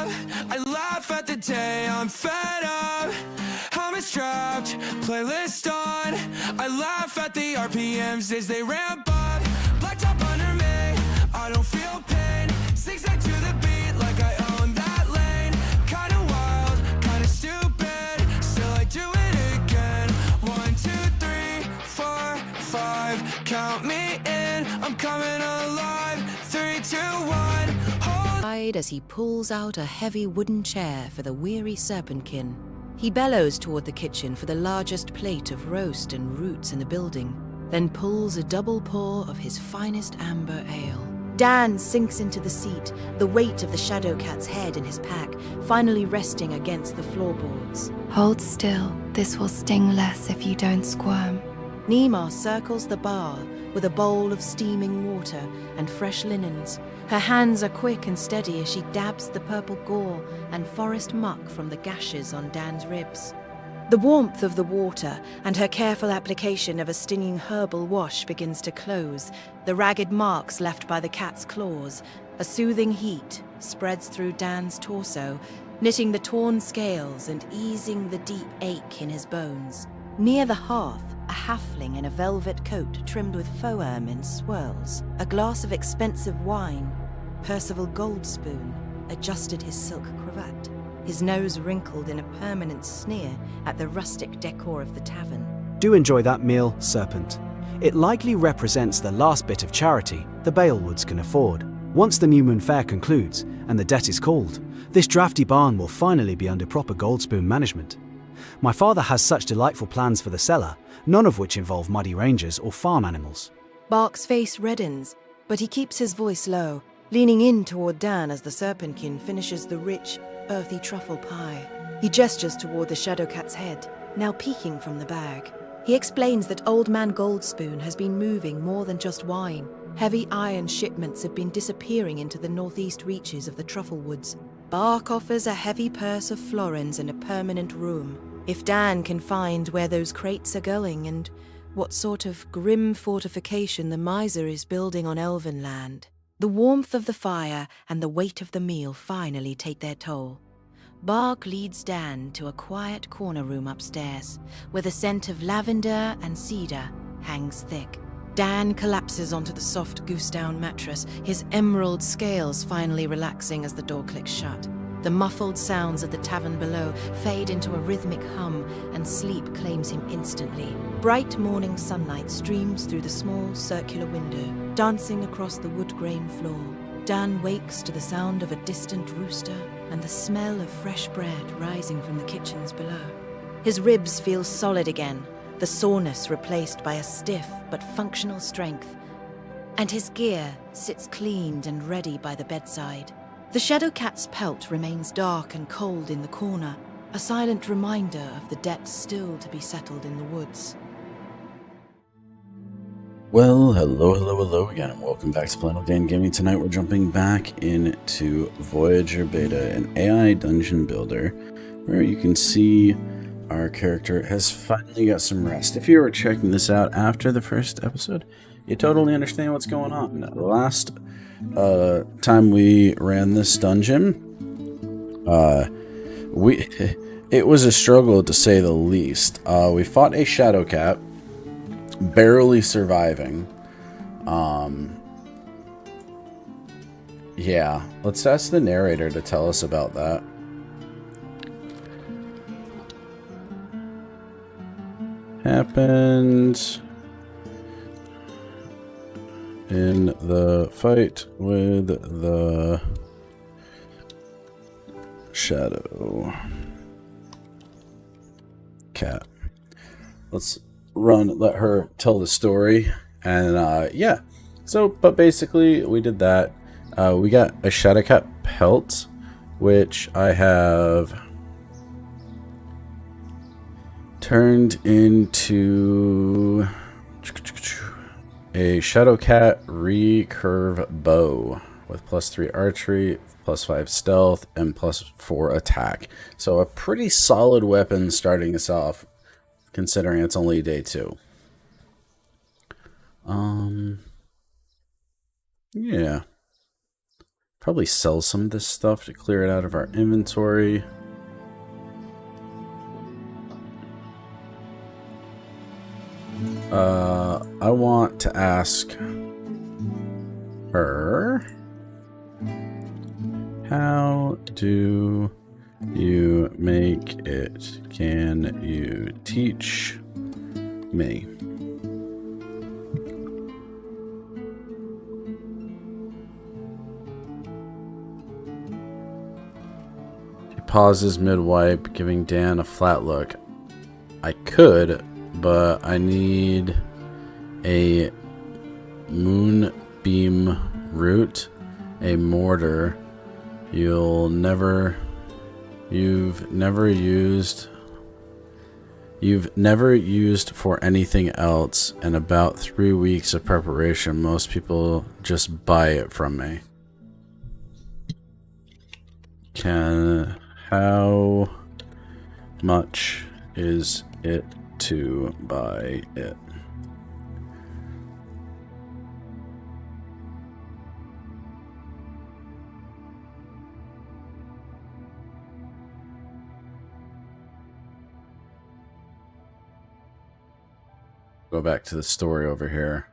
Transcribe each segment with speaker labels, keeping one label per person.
Speaker 1: up, I laugh at the day I'm fed up. Helmet strapped, playlist on. I laugh at the RPMs as they ramp up. Blacktop under me, I don't feel pain. Zigzag to the beat like I own that lane. Kinda wild, kinda stupid, still I do it again. 1, 2, 3, 4, 5, count me in, I'm coming alive. 3, 2, 1, hold.
Speaker 2: As he pulls out a heavy wooden chair for the weary serpentkin. He bellows toward the kitchen for the largest plate of roast and roots in the building, then pulls a double pour of his finest amber ale. Dan sinks into the seat, the weight of the shadow cat's head in his pack, finally resting against the floorboards.
Speaker 3: Hold still, this will sting less if you don't squirm.
Speaker 2: Nima circles the bar with a bowl of steaming water and fresh linens. Her hands are quick and steady as she dabs the purple gore and forest muck from the gashes on Dan's ribs. The warmth of the water and her careful application of a stinging herbal wash begins to close, the ragged marks left by the cat's claws. A soothing heat spreads through Dan's torso, knitting the torn scales and easing the deep ache in his bones. Near the hearth, a halfling in a velvet coat trimmed with faux ermine swirls. A glass of expensive wine, Percival Goldspoon, adjusted his silk cravat, his nose wrinkled in a permanent sneer at the rustic decor of the tavern.
Speaker 4: Do enjoy that meal, Serpent. It likely represents the last bit of charity the Balewoods can afford. Once the New Moon Fair concludes and the debt is called, this drafty barn will finally be under proper Goldspoon management. My father has such delightful plans for the cellar, none of which involve muddy rangers or farm animals.
Speaker 2: Bark's face reddens, but he keeps his voice low, leaning in toward Dan as the serpentkin finishes the rich, earthy truffle pie. He gestures toward the shadow cat's head, now peeking from the bag. He explains that Old Man Goldspoon has been moving more than just wine. Heavy iron shipments have been disappearing into the northeast reaches of the truffle woods. Bark offers a heavy purse of florins and a permanent room. If Dan can find where those crates are going and what sort of grim fortification the miser is building on elven land. The warmth of the fire and the weight of the meal finally take their toll. Bark leads Dan to a quiet corner room upstairs, where the scent of lavender and cedar hangs thick. Dan collapses onto the soft goose-down mattress, his emerald scales finally relaxing as the door clicks shut. The muffled sounds of the tavern below fade into a rhythmic hum, and sleep claims him instantly. Bright morning sunlight streams through the small circular window, dancing across the wood-grain floor. Dan wakes to the sound of a distant rooster and the smell of fresh bread rising from the kitchens below. His ribs feel solid again, the soreness replaced by a stiff but functional strength, and his gear sits cleaned and ready by the bedside. The shadow cat's pelt remains dark and cold in the corner, a silent reminder of the debt still to be settled in the woods.
Speaker 5: Well, hello again, and welcome back to Planet Dan Gaming. Tonight we're jumping back into Voyage Beta, an AI dungeon builder, where you can see our character has finally got some rest. If you were checking this out after the first episode, you totally understand what's going on. Last time we ran this dungeon, it was a struggle to say the least. We fought a shadow cat, barely surviving. Yeah, let's ask the narrator to tell us about that. Happened in the fight with the shadow cat. Let's let her tell the story. And yeah, so but basically we did that. We got a shadow cat pelt, which I have turned into a shadow cat recurve bow with +3 archery, +5 stealth, and +4 attack. So a pretty solid weapon starting us off, considering it's only day 2. Yeah. Probably sell some of this stuff to clear it out of our inventory. I want to ask her, how do you make it? Can you teach me? She pauses mid-wipe, giving Dan a flat look. I could, but I need a moonbeam root, a mortar you've never used for anything else, and about 3 weeks of preparation. Most people just buy it from me. How much is it to buy it? Go back to the story over here.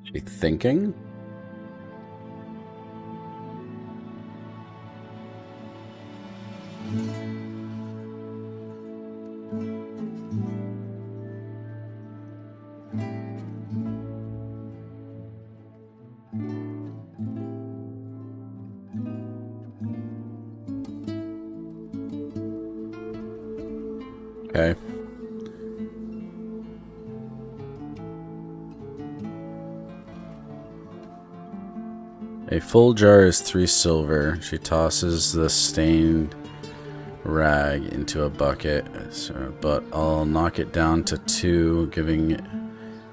Speaker 5: She thinking? Okay. A full jar is 3 silver. She tosses the stained rag into a bucket, but I'll knock it down to 2, giving it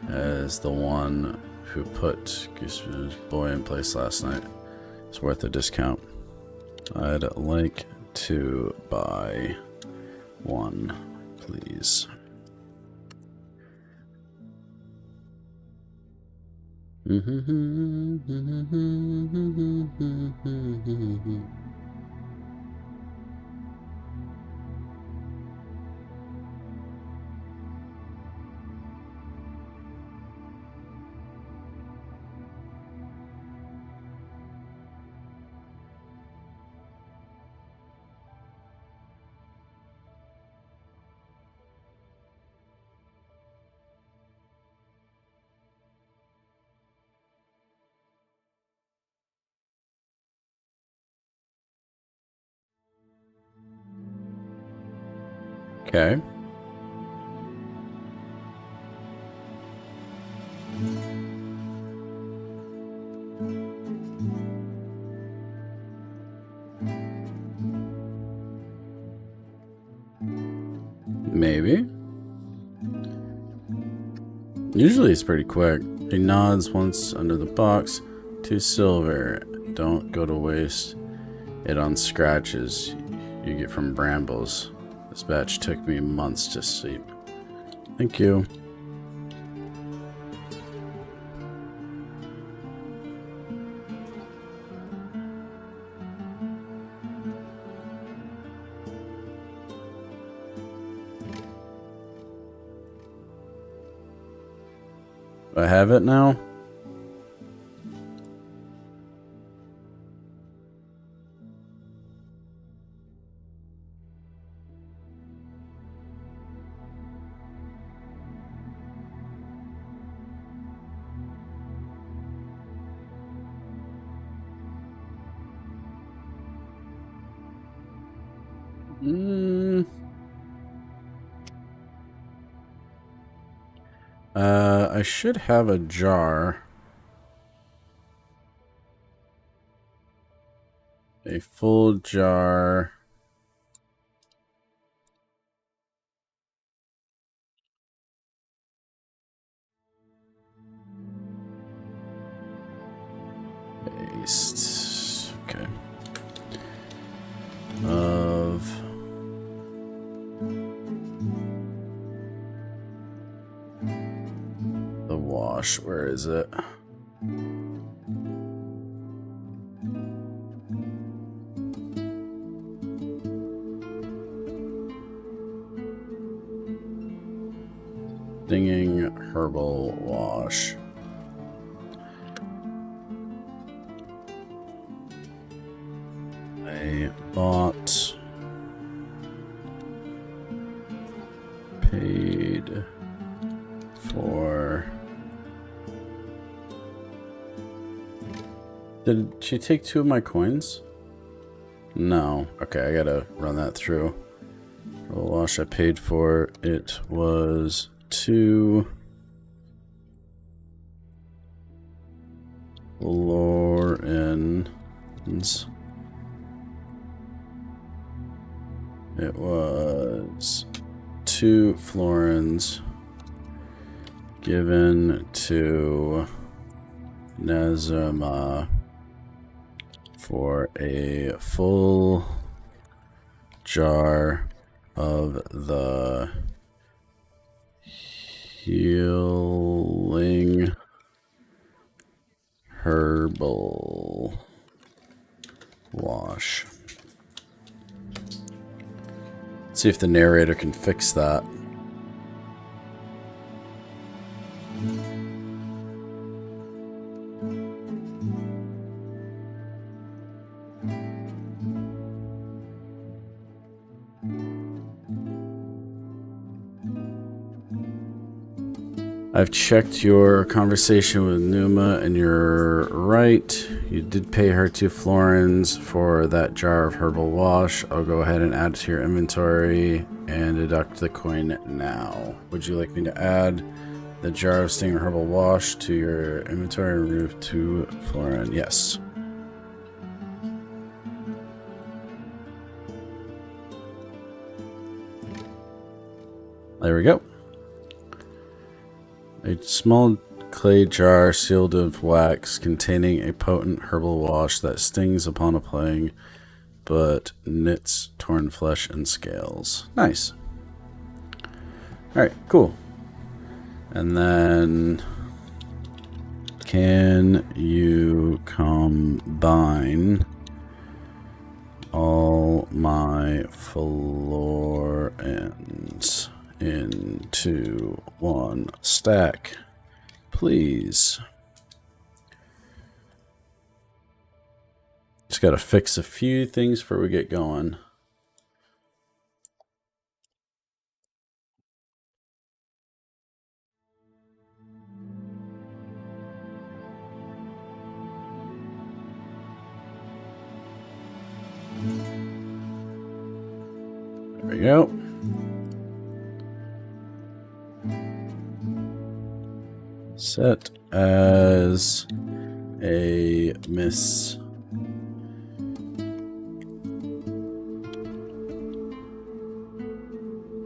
Speaker 5: as the one who put Goose's boy in place last night. It's worth a discount. I'd like to buy 1, please. Okay. Maybe. Usually it's pretty quick. She nods once under the box. 2 silver. Don't go to waste it on scratches you get from brambles. This batch took me months to sleep. Thank you. Do I have it now? I should have a jar. A full jar. Paste. Okay. wash. Where is it? Stinging herbal wash. I bought, paid for. Did she take 2 of my coins? No. Okay, I gotta run that through. Herbal wash I paid for. It was 2 florins. It was 2 florins given to Nezuma for a full jar of the healing herbal wash. Let's see if the narrator can fix that. I've checked your conversation with Numa, and you're right. You did pay her 2 florins for that jar of herbal wash. I'll go ahead and add it to your inventory and deduct the coin now. Would you like me to add the jar of stinging herbal wash to your inventory and remove 2 florin? Yes. There we go. A small clay jar sealed with wax containing a potent herbal wash that stings upon applying but knits torn flesh and scales. Nice. Alright, cool. And then can you combine all my florins into 1 stack, please? Just gotta fix a few things before we get going. There we go. Set as a miss.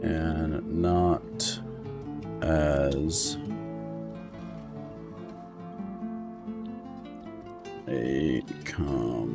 Speaker 5: And not as a consumable.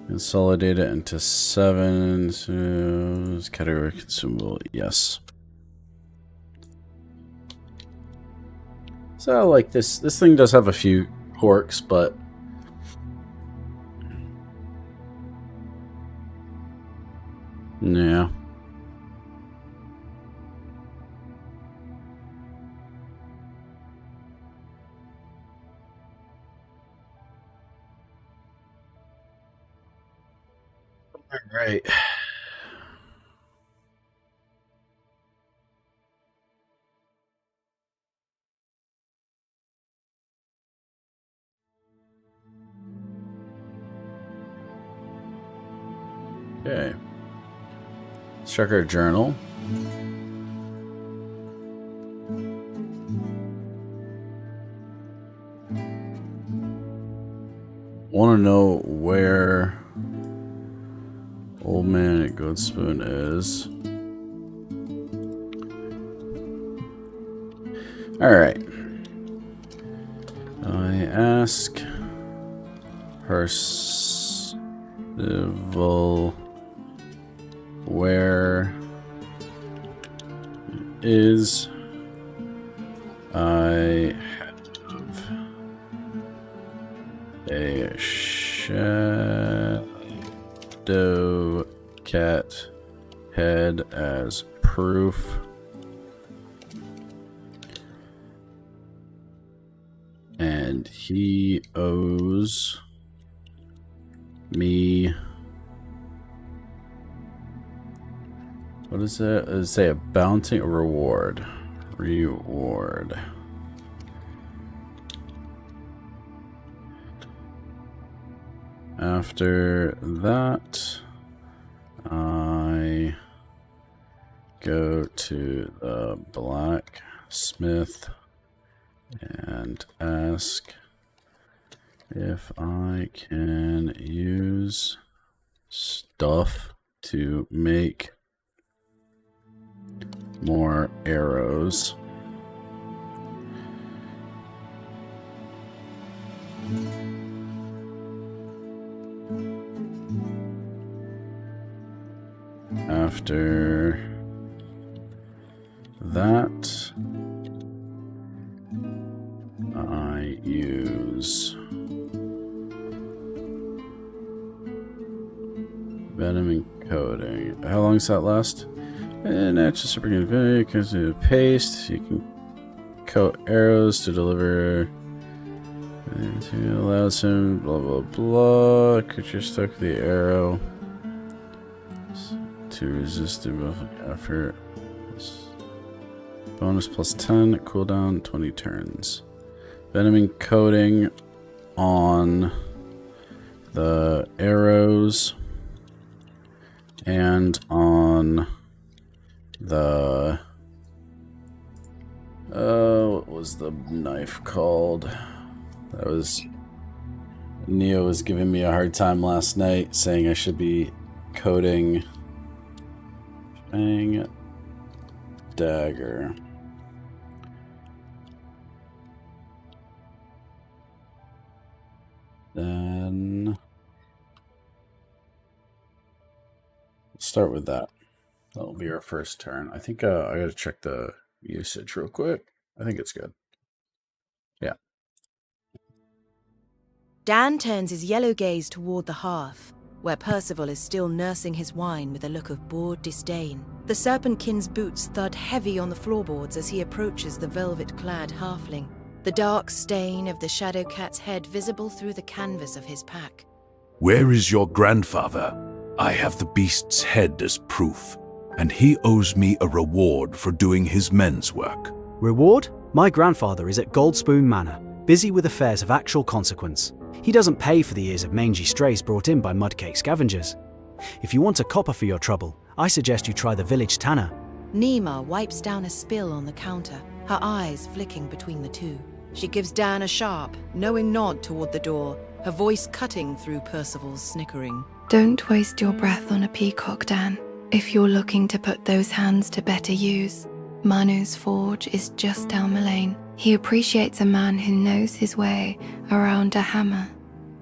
Speaker 5: Consolidate it into 7. So category consumable. Yes. So like this thing does have a few quirks, but yeah. All right. Okay. Let's check our journal. Want to know where Old Man at Goodspoon is. Alright. I ask Percival where is I have a shadow cat head as proof. And he owes me. What is it? Does it say a bounty or reward? Reward. After that, I go to the blacksmith and ask if I can use stuff to make more arrows. After that, I use venom and coating. How long does that last? And that's just super good because of paste. You can coat arrows to deliver. And to allow some blah blah blah. Creature stuck with the arrow to resist the effort. Bonus plus 10. Cooldown 20 turns. Venom and coating on the arrows and on the what was the knife called? That was Neo was giving me a hard time last night, saying I should be coating Fang dagger. Then let's start with that. That'll be our first turn. I think I gotta check the usage real quick. I think it's good. Yeah.
Speaker 2: Dan turns his yellow gaze toward the hearth, where Percival is still nursing his wine with a look of bored disdain. The Serpentkin's boots thud heavy on the floorboards as he approaches the velvet-clad halfling, the dark stain of the shadow cat's head visible through the canvas of his pack.
Speaker 6: Where is your grandfather? I have the beast's head as proof, and he owes me a reward for doing his men's work.
Speaker 4: Reward? My grandfather is at Goldspoon Manor, busy with affairs of actual consequence. He doesn't pay for the ears of mangy strays brought in by mudcake scavengers. If you want a copper for your trouble, I suggest you try the village tanner.
Speaker 2: Nima wipes down a spill on the counter, her eyes flicking between the two. She gives Dan a sharp, knowing nod toward the door, her voice cutting through Percival's snickering.
Speaker 3: Don't waste your breath on a peacock, Dan. If you're looking to put those hands to better use, Manu's forge is just down the lane. He appreciates a man who knows his way around a hammer.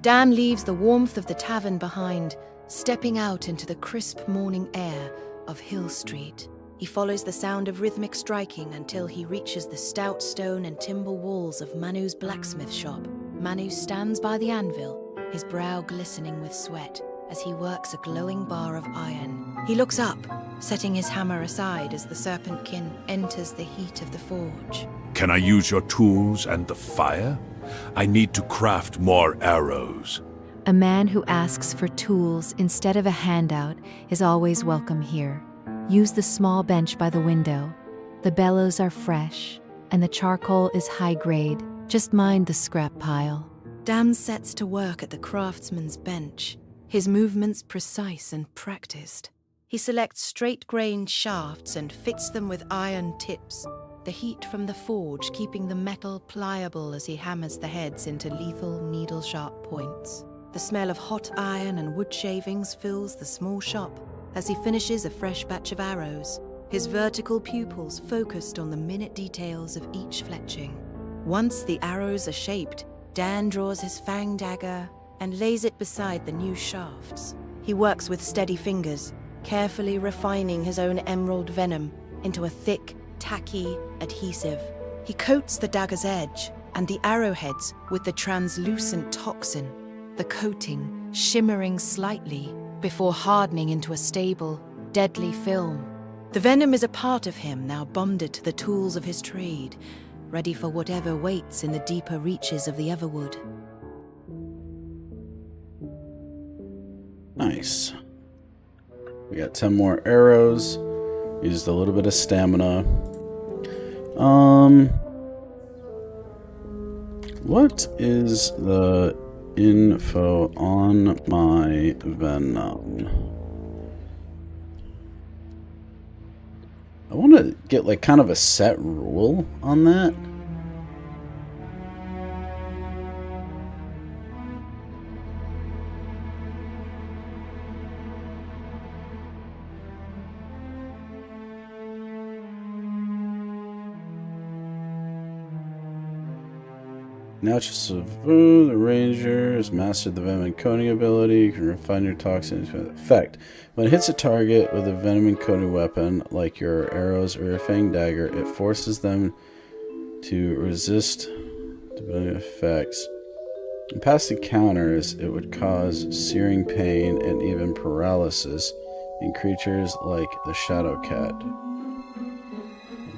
Speaker 2: Dan leaves the warmth of the tavern behind, stepping out into the crisp morning air of Hill Street. He follows the sound of rhythmic striking until he reaches the stout stone and timber walls of Manu's blacksmith shop. Manu stands by the anvil, his brow glistening with sweat, as he works a glowing bar of iron. He looks up, setting his hammer aside as the Serpentkin enters the heat of the forge.
Speaker 6: Can I use your tools and the fire? I need to craft more arrows.
Speaker 7: A man who asks for tools instead of a handout is always welcome here. Use the small bench by the window. The bellows are fresh, and the charcoal is high grade. Just mind the scrap pile.
Speaker 2: Dan sets to work at the craftsman's bench, his movements precise and practiced. He selects straight-grained shafts and fits them with iron tips, the heat from the forge keeping the metal pliable as he hammers the heads into lethal, needle-sharp points. The smell of hot iron and wood shavings fills the small shop as he finishes a fresh batch of arrows, his vertical pupils focused on the minute details of each fletching. Once the arrows are shaped, Dan draws his fang dagger and lays it beside the new shafts. He works with steady fingers, carefully refining his own emerald venom into a thick, tacky adhesive. He coats the dagger's edge and the arrowheads with the translucent toxin, the coating shimmering slightly before hardening into a stable, deadly film. The venom is a part of him now bonded to the tools of his trade, ready for whatever waits in the deeper reaches of the Everwood.
Speaker 5: Nice. We got 10 more arrows. Used a little bit of stamina. What is the info on my venom? I want to get like kind of a set rule on that. Now just the ranger has mastered the venom and coating ability. You can refine your toxins with effect. When it hits a target with a venom and coating weapon, like your arrows or your fang dagger, it forces them to resist the effects. In past encounters, it would cause searing pain and even paralysis in creatures like the Shadow Cat.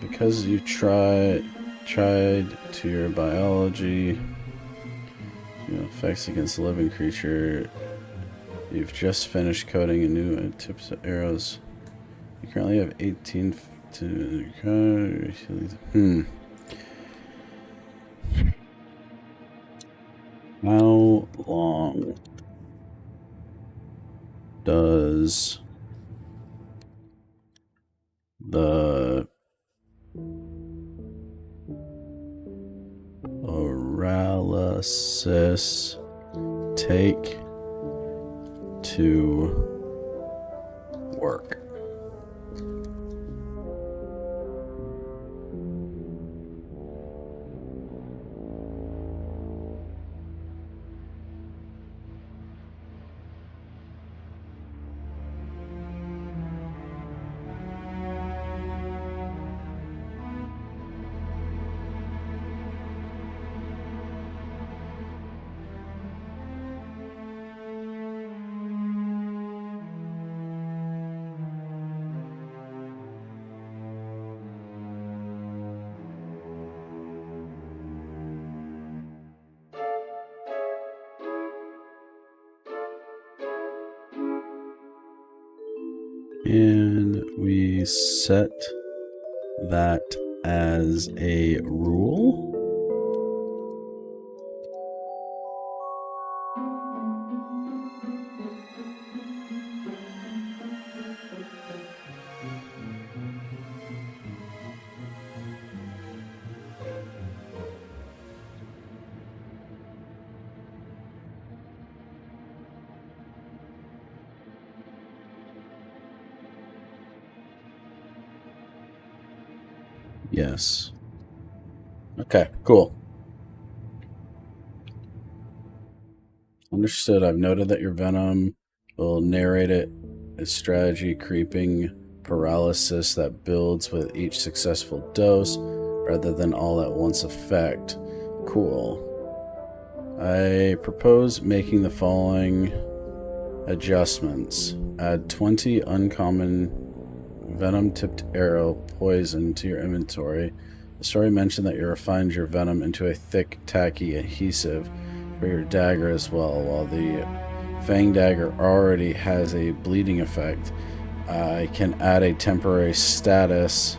Speaker 5: Because you tried to your biology, effects against a living creature. You've just finished coating a new tips of arrows. You currently have 18 How long does the paralysis take to work? And we set that as a rule. Yes. Okay, cool. Understood. I've noted that your venom will narrate it as strategy creeping paralysis that builds with each successful dose rather than all at once effect. Cool. I propose making the following adjustments. Add 20 uncommon venom-tipped arrow poison to your inventory. The story mentioned that you refined your venom into a thick, tacky adhesive for your dagger as well. While the fang dagger already has a bleeding effect, I can add a temporary status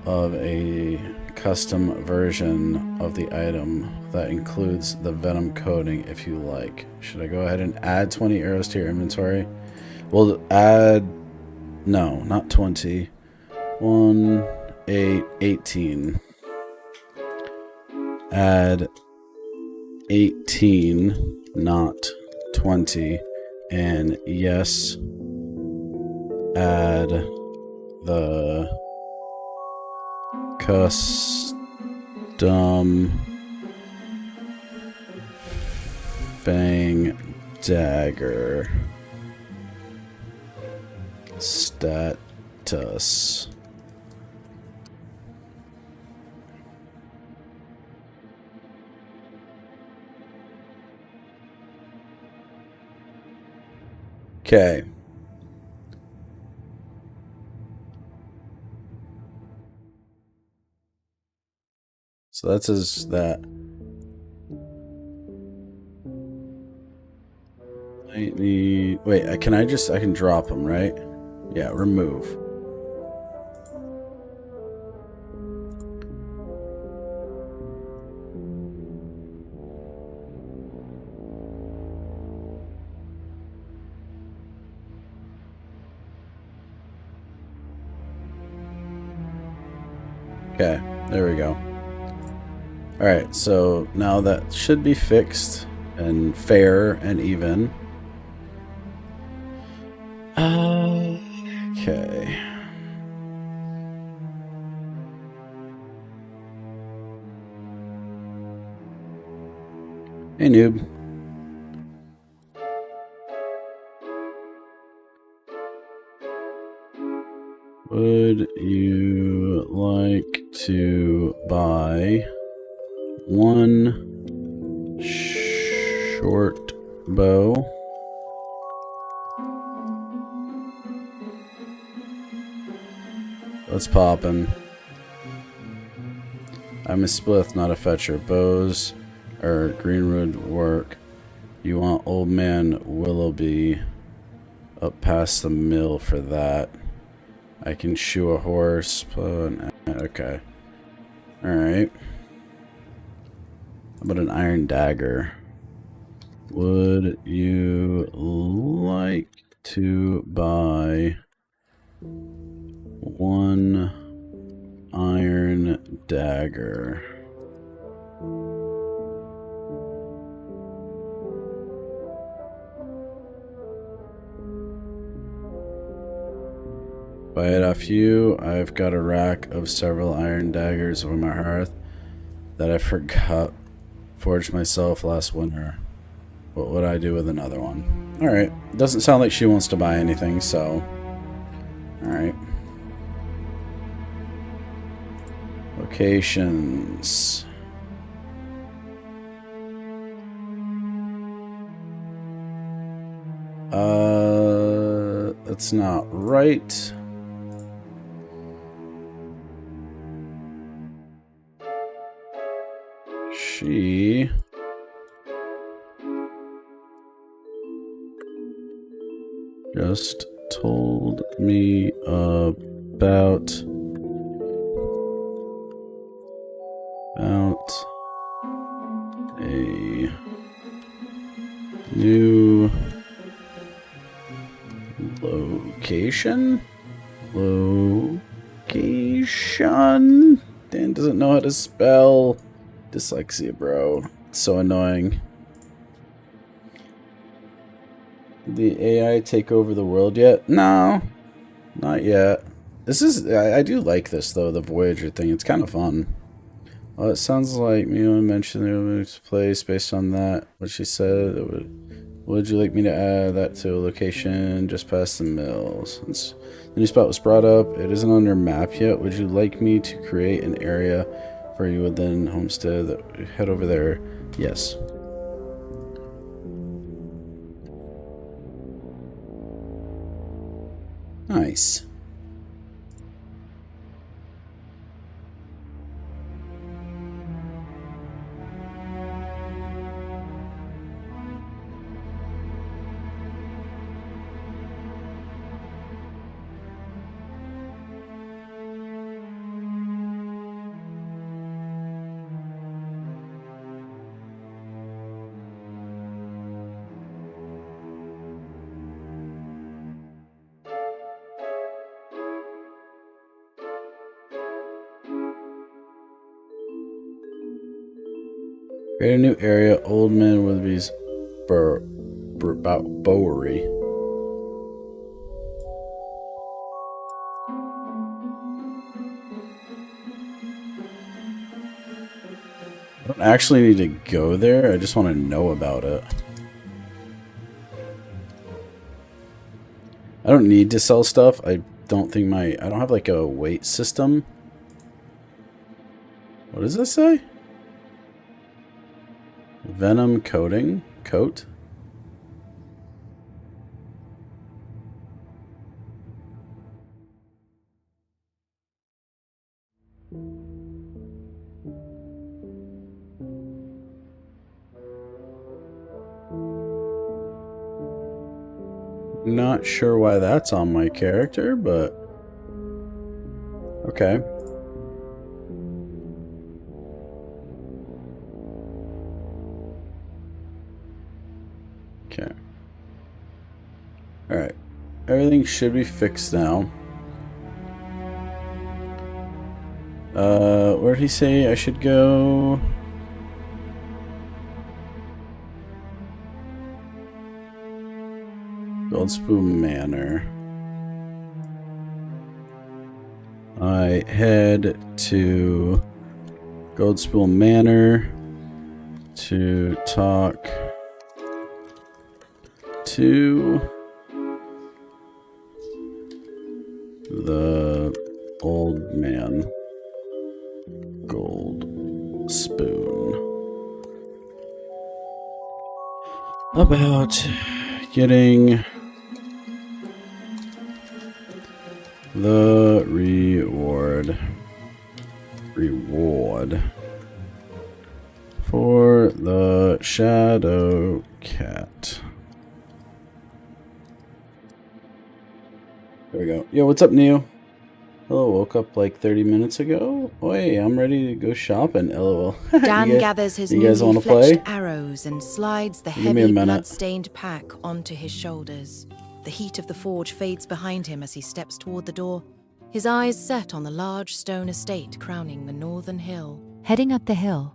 Speaker 5: of a custom version of the item that includes the venom coating if you like. Should I go ahead and add 20 arrows to your inventory? We'll add... No, not 20. 1, 8, 18. Add 18, not 20. And yes, add the custom fang dagger status. Okay. So that says that. I need. Wait, I can drop them, right? Yeah, remove. Okay, there we go. Alright, so now that should be fixed and fair and even. Okay. Hey, noob. Would you like to buy one short bow? Let's poppin'. I'm a splith, not a fetcher. Bows or greenwood work. You want old man Willoughby up past the mill for that. I can shoe a horse. Okay. Alright. How about an iron dagger? Would you like to buy one iron dagger? Buy it off you. I've got a rack of several iron daggers over my hearth that I forgot forged myself last winter. What would I do with another one? Alright. Doesn't sound like she wants to buy anything, so. Alright. Locations. That's not right. She just told me about a new location. Dan doesn't know how to spell. Dyslexia, bro. It's so annoying. Did the AI take over the world yet? No, not yet. This is, I do like this though, the Voyager thing. It's kind of fun. Well, it sounds like Mila mentioned there was a place based on that. What she said. Would you like me to add that to a location just past the mill? Since the new spot was brought up, it isn't on your map yet. Would you like me to create an area for you within Homestead? Head over there. Yes. Nice. Create a new area. Old Man Willoughby's Bowery. don't actually need to go there. I just want to know about it. I don't need to sell stuff. I don't think I don't have like a weight system. What does this say? Venom coating? Coat? Not sure why that's on my character, but okay. Okay. Alright. Everything should be fixed now. Where did he say I should go? Goldspoon Manor. I head to Goldspoon Manor to talk to the old man. Gold Spoon. About getting the reward for the Shadow Cat. There we go. Yo, what's up, Neo? Hello, woke up like 30 minutes ago. Oi, I'm ready to go shopping. LOL.
Speaker 2: Dan gathers his newly fletched arrows and slides the heavy, blood-stained pack onto his shoulders. The heat of the forge fades behind him as he steps toward the door, his eyes set on the large stone estate crowning the northern hill.
Speaker 7: Heading up the hill,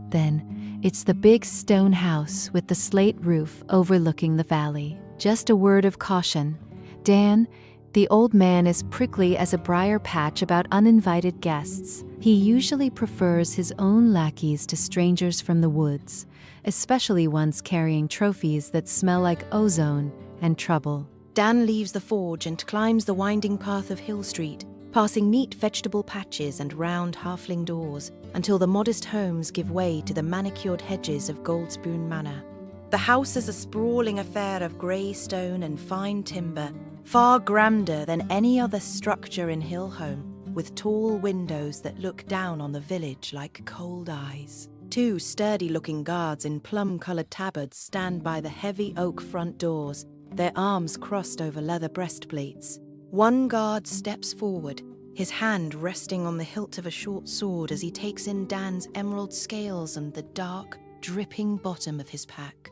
Speaker 7: then it's the big stone house with the slate roof overlooking the valley. Just a word of caution. Dan, the old man, is prickly as a briar patch about uninvited guests. He usually prefers his own lackeys to strangers from the woods, especially ones carrying trophies that smell like ozone and trouble.
Speaker 2: Dan leaves the forge and climbs the winding path of Hill Street, passing neat vegetable patches and round halfling doors, until the modest homes give way to the manicured hedges of Goldspoon Manor. The house is a sprawling affair of grey stone and fine timber, far grander than any other structure in Hillholm, with tall windows that look down on the village like cold eyes. Two sturdy-looking guards in plum-coloured tabards stand by the heavy oak front doors, their arms crossed over leather breastplates. One guard steps forward, his hand resting on the hilt of a short sword as he takes in Dan's emerald scales and the dark, dripping bottom of his pack.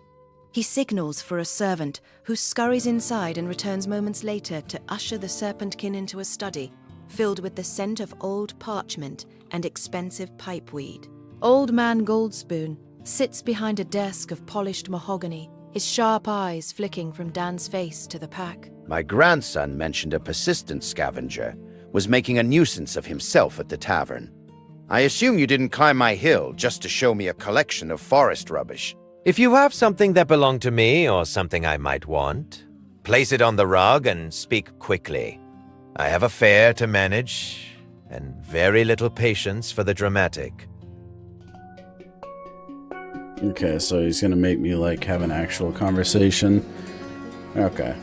Speaker 2: He signals for a servant, who scurries inside and returns moments later to usher the Serpentkin into a study, filled with the scent of old parchment and expensive pipeweed. Old Man Goldspoon sits behind a desk of polished mahogany, his sharp eyes flicking from Dan's face to the pack.
Speaker 8: My grandson mentioned a persistent scavenger was making a nuisance of himself at the tavern. I assume you didn't climb my hill just to show me a collection of forest rubbish.
Speaker 9: If you have something that belonged to me or something I might want, place it on the rug and speak quickly. I have a fair to manage and very little patience for the dramatic.
Speaker 5: Okay, so he's gonna make me like have an actual conversation. Okay.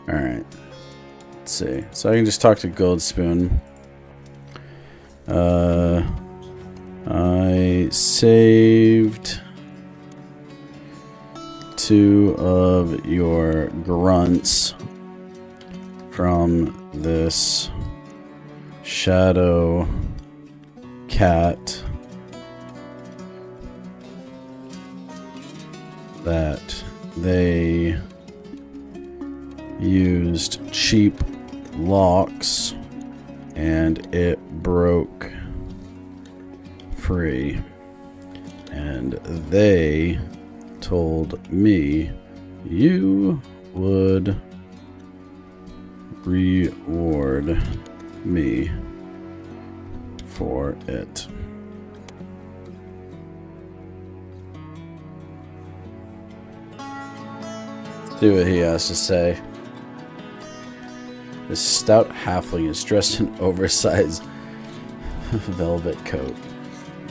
Speaker 5: Alright. Let's see. So I can just talk to Gold Spoon. I saved 2 of your grunts from this shadow cat that they used cheap locks and it broke free, and they told me you would reward me for it. See what he has to say. This stout halfling is dressed in oversized velvet coat.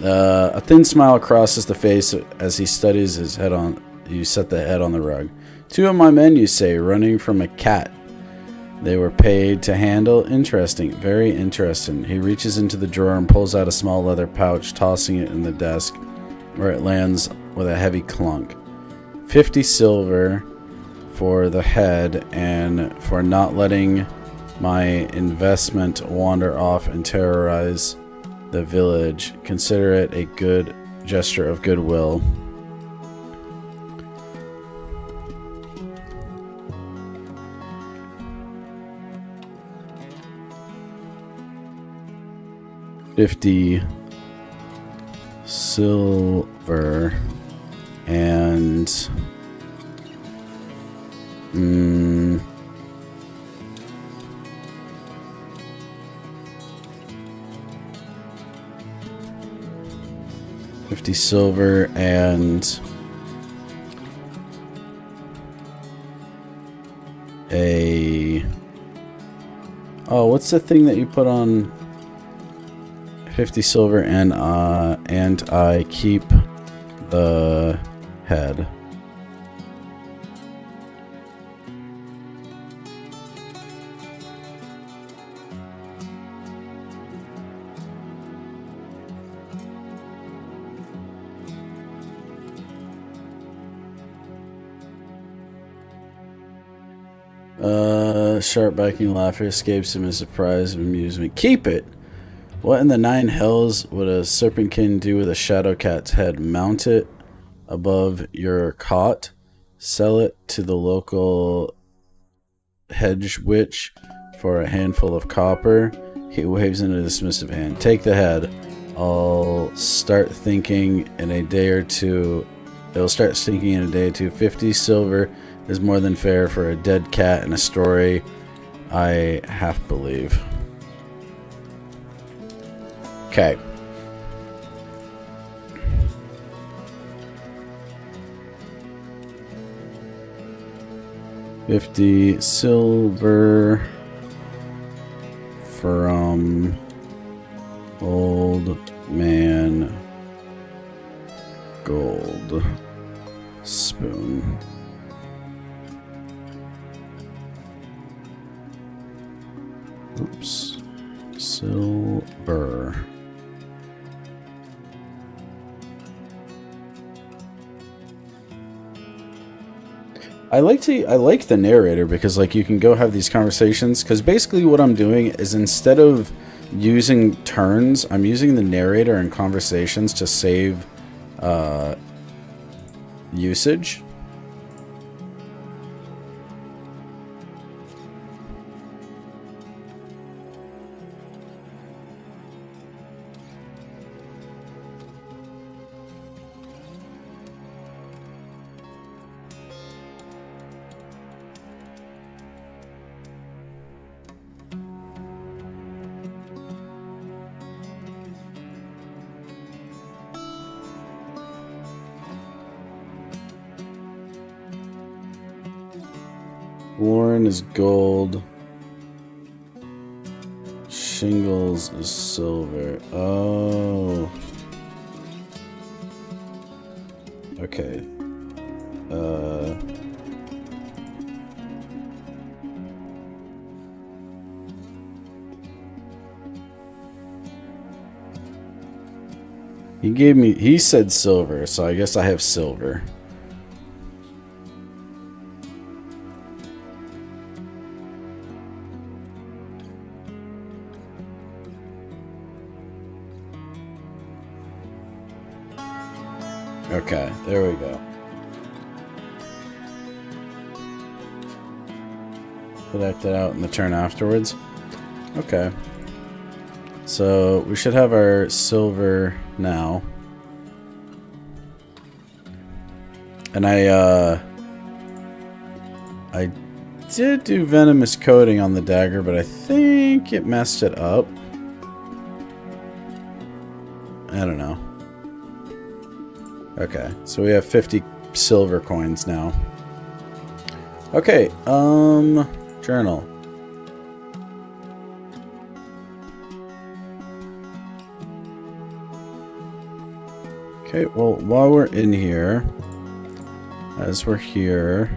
Speaker 5: A thin smile crosses the face as he studies his head on. You set the head on the rug. 2 of my men, you say, running from a cat. They were paid to handle. Interesting. Very interesting. He reaches into the drawer and pulls out a small leather pouch, tossing it in the desk, where it lands with a heavy clunk. 50 silver for the head and for not letting my investment wander off and terrorize the village. Consider it a good gesture of goodwill. $50 silver and 50 silver and a... Oh, what's the thing that you put on? 50 silver and I keep the head. Sharp biking laughter escapes him in surprise and amusement. Keep it! What in the 9 hells would a serpentkin do with a shadow cat's head? Mount it above your cot, sell it to the local hedge witch for a handful of copper. He waves in a dismissive hand. Take the head. I'll start thinking in a day or two. It'll start stinking in a day or two. 50 silver is more than fair for a dead cat and a story I half believe. Okay. $50 silver from Old Man Gold Spoon. Oops. Silver. I like the narrator because like you can go have these conversations, because basically what I'm doing is instead of using turns, I'm using the narrator in conversations to save usage. Lauren is gold. Shingles is silver. Oh. Okay. He said silver, so I guess I have silver. Okay, there we go. Put that out in the turn afterwards. Okay. So we should have our silver now. And I did do venomous coating on the dagger, but I think it messed it up. I don't know. Okay, so we have 50 silver coins now. Okay, journal. Okay, well, while we're in here, as we're here,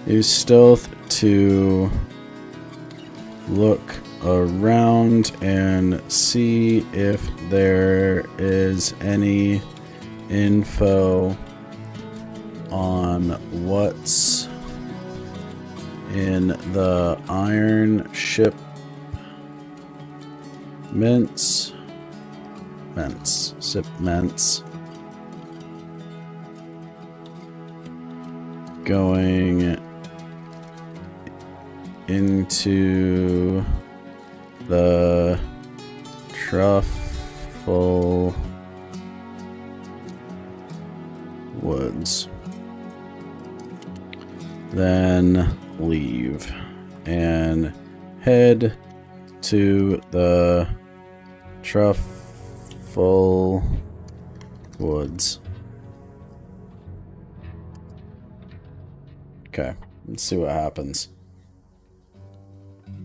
Speaker 5: use stealth to look around and see if there is any info on what's in the iron shipments going into the truffle woods. Then leave and head to the truffle woods. Okay, let's see what happens.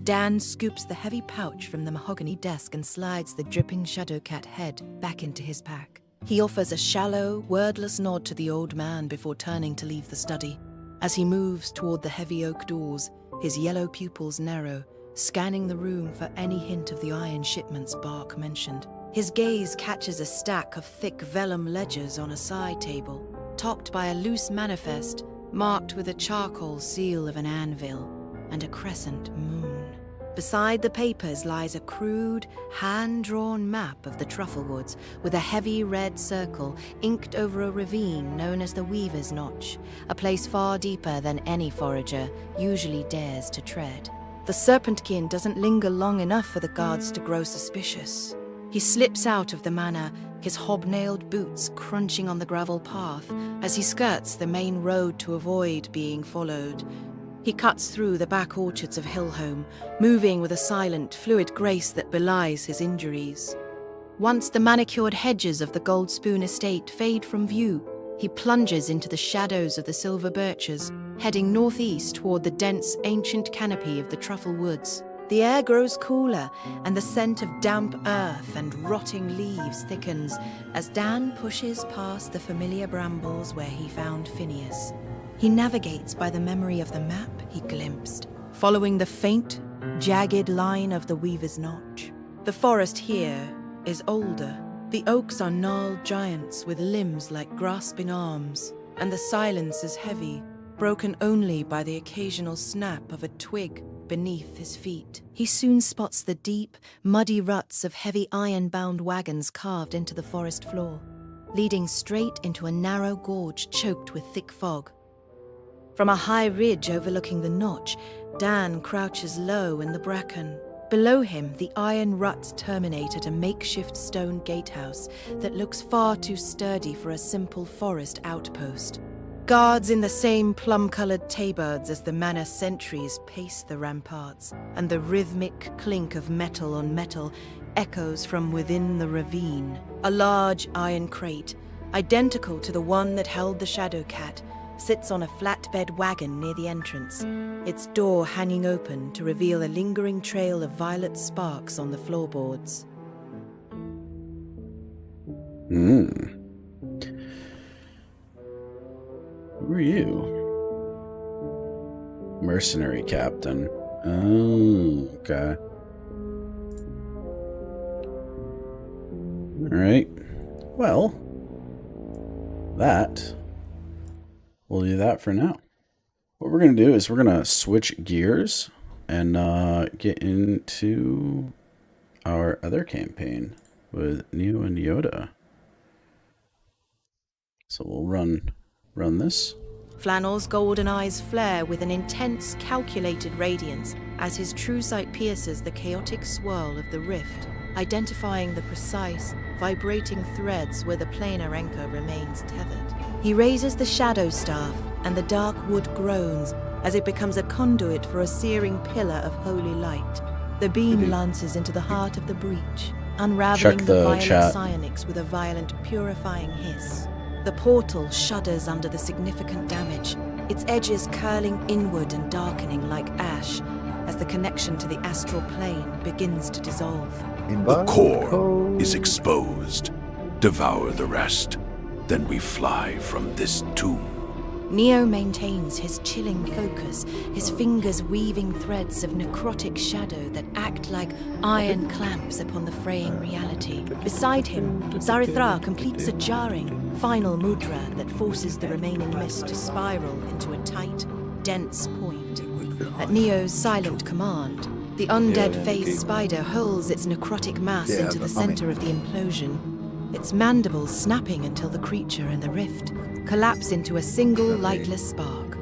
Speaker 2: Dan scoops the heavy pouch from the mahogany desk and slides the dripping Shadowcat head back into his pack. He offers a shallow, wordless nod to the old man before turning to leave the study. As he moves toward the heavy oak doors, his yellow pupils narrow, scanning the room for any hint of the iron shipments Bark mentioned. His gaze catches a stack of thick vellum ledgers on a side table, topped by a loose manifest marked with a charcoal seal of an anvil and a crescent moon. Beside the papers lies a crude, hand-drawn map of the truffle woods with a heavy red circle inked over a ravine known as the Weaver's Notch, a place far deeper than any forager usually dares to tread. The serpentkin doesn't linger long enough for the guards to grow suspicious. He slips out of the manor, his hobnailed boots crunching on the gravel path as he skirts the main road to avoid being followed. He cuts through the back orchards of Hillholm, moving with a silent, fluid grace that belies his injuries. Once the manicured hedges of the Gold Spoon estate fade from view, he plunges into the shadows of the silver birches, heading northeast toward the dense, ancient canopy of the truffle woods. The air grows cooler, and the scent of damp earth and rotting leaves thickens as Dan pushes past the familiar brambles where he found Phineas. He navigates by the memory of the map he glimpsed, following the faint, jagged line of the Weaver's Notch. The forest here is older. The oaks are gnarled giants with limbs like grasping arms, and the silence is heavy, broken only by the occasional snap of a twig beneath his feet. He soon spots the deep, muddy ruts of heavy iron-bound wagons carved into the forest floor, leading straight into a narrow gorge choked with thick fog. From a high ridge overlooking the notch, Dan crouches low in the bracken. Below him, the iron ruts terminate at a makeshift stone gatehouse that looks far too sturdy for a simple forest outpost. Guards in the same plum-colored tabards as the manor sentries pace the ramparts, and the rhythmic clink of metal on metal echoes from within the ravine. A large iron crate, identical to the one that held the Shadowcat, sits on a flatbed wagon near the entrance, its door hanging open to reveal a lingering trail of violet sparks on the floorboards.
Speaker 5: Who are you? Mercenary captain. Oh, okay. Alright. Well, we'll do that for now. What we're going to do is we're going to switch gears and get into our other campaign with Neo and Yoda. So we'll run this.
Speaker 2: Flannel's golden eyes flare with an intense, calculated radiance as his true sight pierces the chaotic swirl of the rift, identifying the precise, vibrating threads where the planar anchor remains tethered. He raises the shadow staff, and the dark wood groans as it becomes a conduit for a searing pillar of holy light. The beam lances into the heart of the breach, unraveling the violent psionics with a violent, purifying hiss. The portal shudders under the significant damage, its edges curling inward and darkening like ash as the connection to the astral plane begins to dissolve.
Speaker 6: The core is exposed. Devour the rest. Then we fly from this tomb.
Speaker 2: Neo maintains his chilling focus, his fingers weaving threads of necrotic shadow that act like iron clamps upon the fraying reality. Beside him, Zarethra completes a jarring, final mudra that forces the remaining mist to spiral into a tight, dense point. At Neo's silent command, the undead-faced spider hurls its necrotic mass into the center of the implosion, its mandibles snapping until the creature in the rift collapse into a single lightless spark.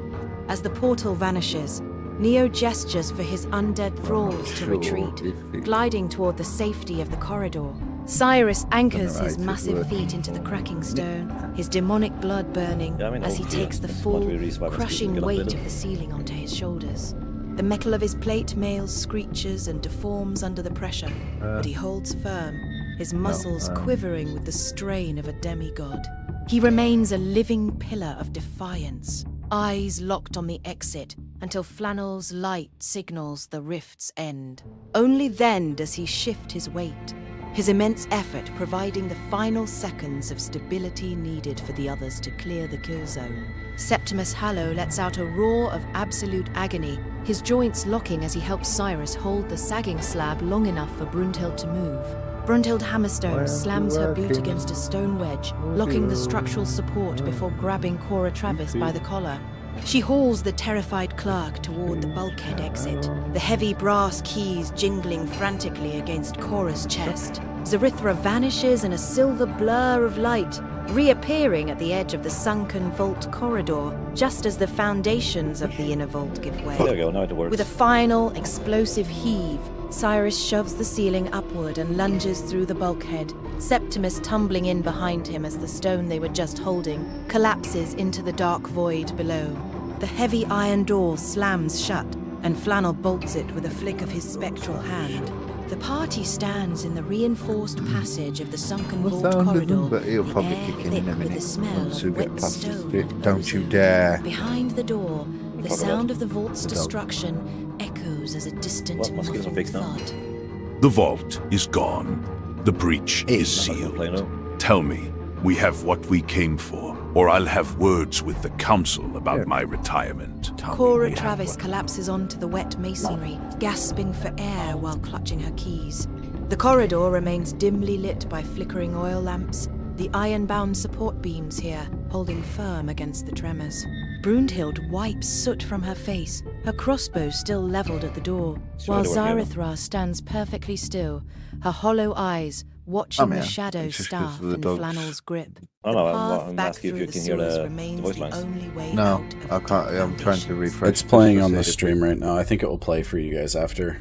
Speaker 2: As the portal vanishes, Neo gestures for his undead thralls to retreat, gliding toward the safety of the corridor. Cyrus anchors his massive feet into the cracking stone, his demonic blood burning as he takes the full, crushing weight of the ceiling onto his shoulders. The metal of his plate mail screeches and deforms under the pressure, but he holds firm, his muscles quivering with the strain of a demigod. He remains a living pillar of defiance, eyes locked on the exit until Flannel's light signals the rift's end. Only then does he shift his weight, his immense effort providing the final seconds of stability needed for the others to clear the kill zone. Septimus Hallow lets out a roar of absolute agony, his joints locking as he helps Cyrus hold the sagging slab long enough for Brunhild to move. Brunhild Hammerstone slams her boot against a stone wedge, locking the structural support before grabbing Cora Travis by the collar. She hauls the terrified clerk toward the bulkhead exit, the heavy brass keys jingling frantically against Cora's chest. Zarethra vanishes in a silver blur of light, reappearing at the edge of the sunken vault corridor, just as the foundations of the inner vault give way.
Speaker 10: There we go, now it works.
Speaker 2: With a final, explosive heave, Cyrus shoves the ceiling upward and lunges through the bulkhead, Septimus tumbling in behind him as the stone they were just holding collapses into the dark void below. The heavy iron door slams shut, and Flannel bolts it with a flick of his spectral hand. The party stands in the reinforced passage of the sunken vault corridor,
Speaker 11: but he'll
Speaker 2: the
Speaker 11: probably
Speaker 2: air
Speaker 11: kick in
Speaker 2: thick
Speaker 11: a
Speaker 2: with
Speaker 11: minute
Speaker 2: the smell
Speaker 11: once we
Speaker 2: of
Speaker 11: get
Speaker 2: wet
Speaker 11: past this
Speaker 2: stone
Speaker 11: bit.
Speaker 2: and
Speaker 11: Don't you
Speaker 2: ozone.
Speaker 11: dare.
Speaker 2: Behind the door, the sound of the vault's destruction echoes as a distant muffled thud.
Speaker 6: The vault is gone. The breach is sealed. Tell me, we have what we came for, or I'll have words with the council about my retirement.
Speaker 2: Cora Travis collapses onto the wet masonry, gasping for air while clutching her keys. The corridor remains dimly lit by flickering oil lamps, the iron-bound support beams here holding firm against the tremors. Brunhild wipes soot from her face, her crossbow still leveled at the door, while Zarethra stands perfectly still, her hollow eyes watching the shadow staff in Flannel's grip. The path back through the sewers remains the only way out of
Speaker 11: I can't. I'm trying to refresh.
Speaker 5: It's playing on the stream right now. I think it will play for you guys after.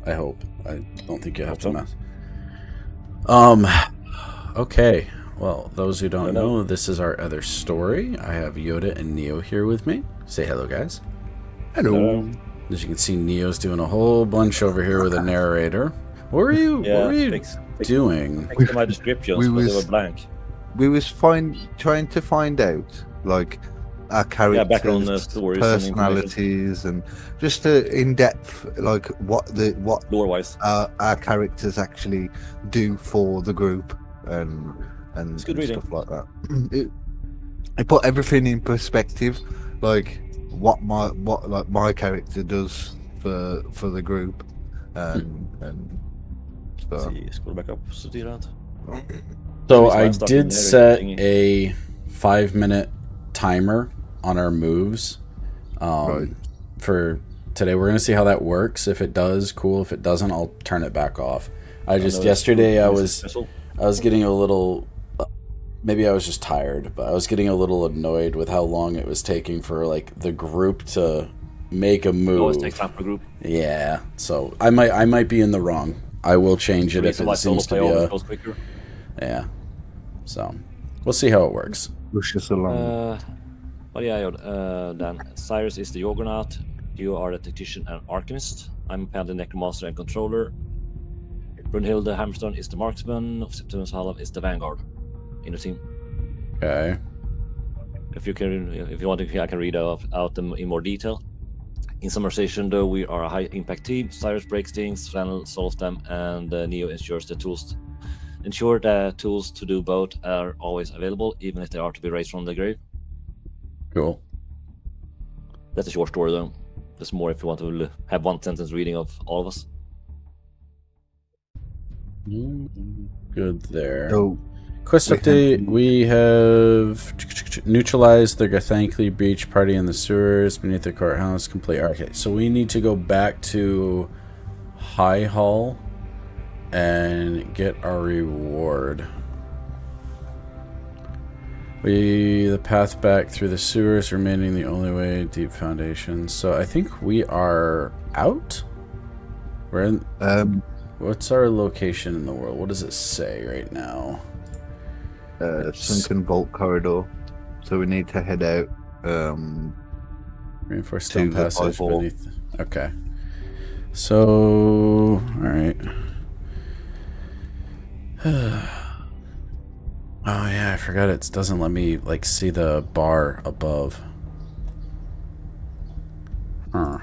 Speaker 5: I hope. I don't think you have to mess. Okay. Well, those who don't know, this is our other story. I have Yoda and Neo here with me. Say hello, guys.
Speaker 11: Hello.
Speaker 5: As you can see, Neo's doing a whole bunch over here with a narrator. What were you doing?
Speaker 10: Fix my descriptions, but they were blank.
Speaker 11: We was trying to find out, like, our characters'
Speaker 10: background stories,
Speaker 11: personalities, and just in depth, like what
Speaker 10: lore-wise
Speaker 11: our characters actually do for the group, and stuff like that. It put everything in perspective. Like, what my character does for the group, and so.
Speaker 10: Scroll back up så det är
Speaker 5: So I did set a 5-minute timer on our moves for today. We're gonna see how that works. If it does, cool. If it doesn't, I'll turn it back off. Yesterday I was getting a little. Maybe I was just tired, but I was getting a little annoyed with how long it was taking for like the group to make a move.
Speaker 10: Always takes time for group.
Speaker 5: Yeah, so I might be in the wrong. I will change it if it seems to be
Speaker 10: quicker.
Speaker 5: Yeah, so we'll see how it works.
Speaker 11: Push us along.
Speaker 10: Vad gör jag then? Cyrus is the Juggernaut. You are the Tactician and Arcanist. I'm Paladin, Necromancer and Controller. Brunhilde Hammerstone is the Marksman. Septimus Hallam is the Vanguard in the team.
Speaker 5: Okay.
Speaker 10: If you want to, I can read out them in more detail. In summarization, though, we are a high-impact team. Cyrus breaks things, Flannel solves them, and Neo ensure the tools to do both are always available, even if they are to be raised from the grave.
Speaker 5: Cool.
Speaker 10: That's a short story, though. There's more if you want to have one sentence reading of all of us.
Speaker 5: Good there.
Speaker 11: So,
Speaker 5: Quest update, we have neutralized the Gathankli Beach party in the sewers beneath the courthouse. Complete. Okay, so we need to go back to High Hall and get our reward. The path back through the sewers remaining the only way, deep foundations. So I think we are out? We're in... what's our location in the world? What does it say right now?
Speaker 11: Sunken Vault Corridor. So we need to head out.
Speaker 5: Reinforced stone passage beneath. Okay. So, alright. Oh yeah, I forgot it doesn't let me like see the bar above. Huh.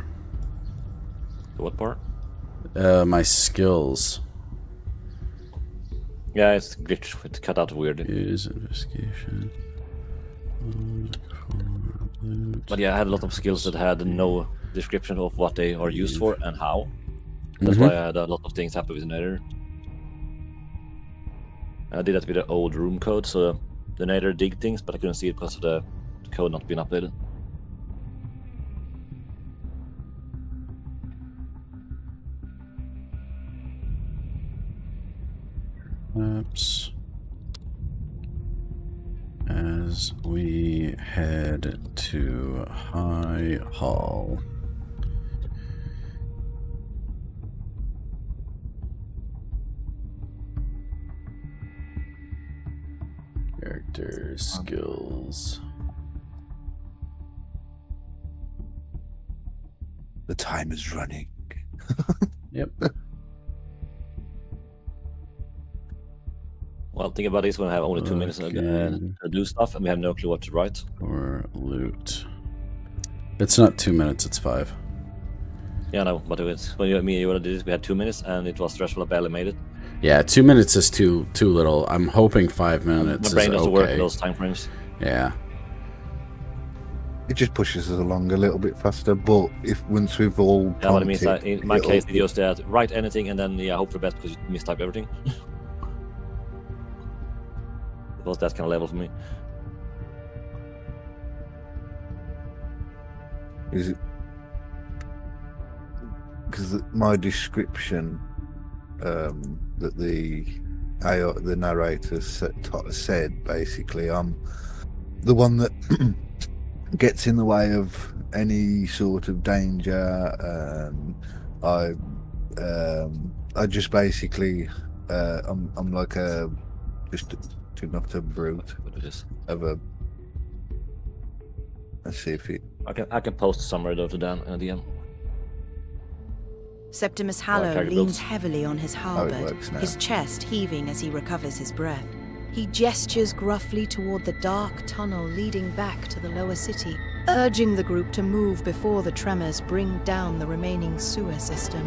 Speaker 10: What part?
Speaker 5: My skills.
Speaker 10: Yeah, it's glitch. It's cut out weird.
Speaker 5: Use investigation.
Speaker 10: But yeah, I had a lot of skills that had no description of what they are used for and how. That's why I had a lot of things happen with Nether. I did that with the old room code, so the Nether dig things, but I couldn't see it because of the code not being updated.
Speaker 5: Maps. As we head to High Hall. Character skills.
Speaker 11: The time is running.
Speaker 5: Yep.
Speaker 10: Well, think about this when I have only 2 minutes to do stuff and we have no clue what to write.
Speaker 5: Or loot. It's not 2 minutes, it's 5.
Speaker 10: Yeah, no, but it's when you did this, we had 2 minutes and it was stressful. I barely made it.
Speaker 5: Yeah, 2 minutes is too little. I'm hoping 5 minutes.
Speaker 10: My brain
Speaker 5: is
Speaker 10: doesn't
Speaker 5: okay.
Speaker 10: work in those time frames.
Speaker 5: Yeah.
Speaker 11: It just pushes us along a little bit faster, but if once we've all
Speaker 10: yeah, what it means that in my case, videos that write anything and then hope for best because you mistype everything. It was that kind of level for me.
Speaker 11: Is it because my description that the narrator said basically I'm the one that gets in the way of any sort of danger. I just basically I'm like a just enough to brute of a. Let's see if it.
Speaker 10: I can post somewhere though to Dan at the end.
Speaker 2: Septimus Hallow leans heavily on his halberd, his chest heaving as he recovers his breath. He gestures gruffly toward the dark tunnel leading back to the lower city, urging the group to move before the tremors bring down the remaining sewer system.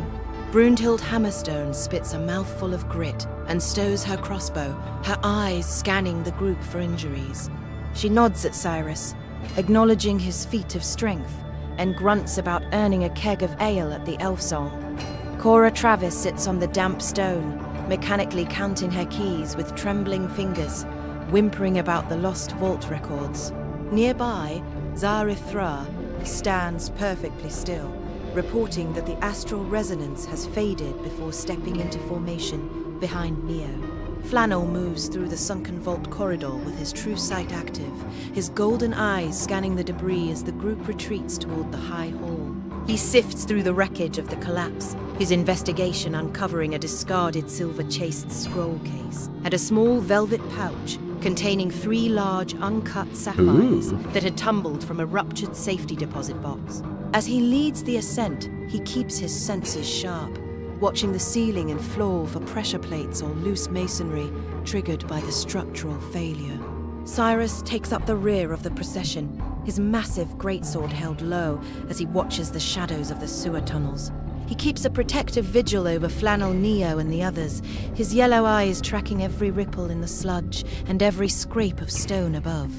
Speaker 2: Brunhild Hammerstone spits a mouthful of grit and stows her crossbow, her eyes scanning the group for injuries. She nods at Cyrus, acknowledging his feat of strength, and grunts about earning a keg of ale at the Elf Song. Cora Travis sits on the damp stone, mechanically counting her keys with trembling fingers, whimpering about the lost vault records. Nearby, Zarithra stands perfectly still, reporting that the astral resonance has faded before stepping into formation behind Neo. Flannel moves through the sunken vault corridor with his true sight active, his golden eyes scanning the debris as the group retreats toward the high hall. He sifts through the wreckage of the collapse, his investigation uncovering a discarded silver-chased scroll case and a small velvet pouch containing 3 large uncut sapphires that had tumbled from a ruptured safety deposit box. As he leads the ascent, he keeps his senses sharp, watching the ceiling and floor for pressure plates or loose masonry triggered by the structural failure. Cyrus takes up the rear of the procession, his massive greatsword held low as he watches the shadows of the sewer tunnels. He keeps a protective vigil over Flannel, Neo and the others, his yellow eyes tracking every ripple in the sludge and every scrape of stone above.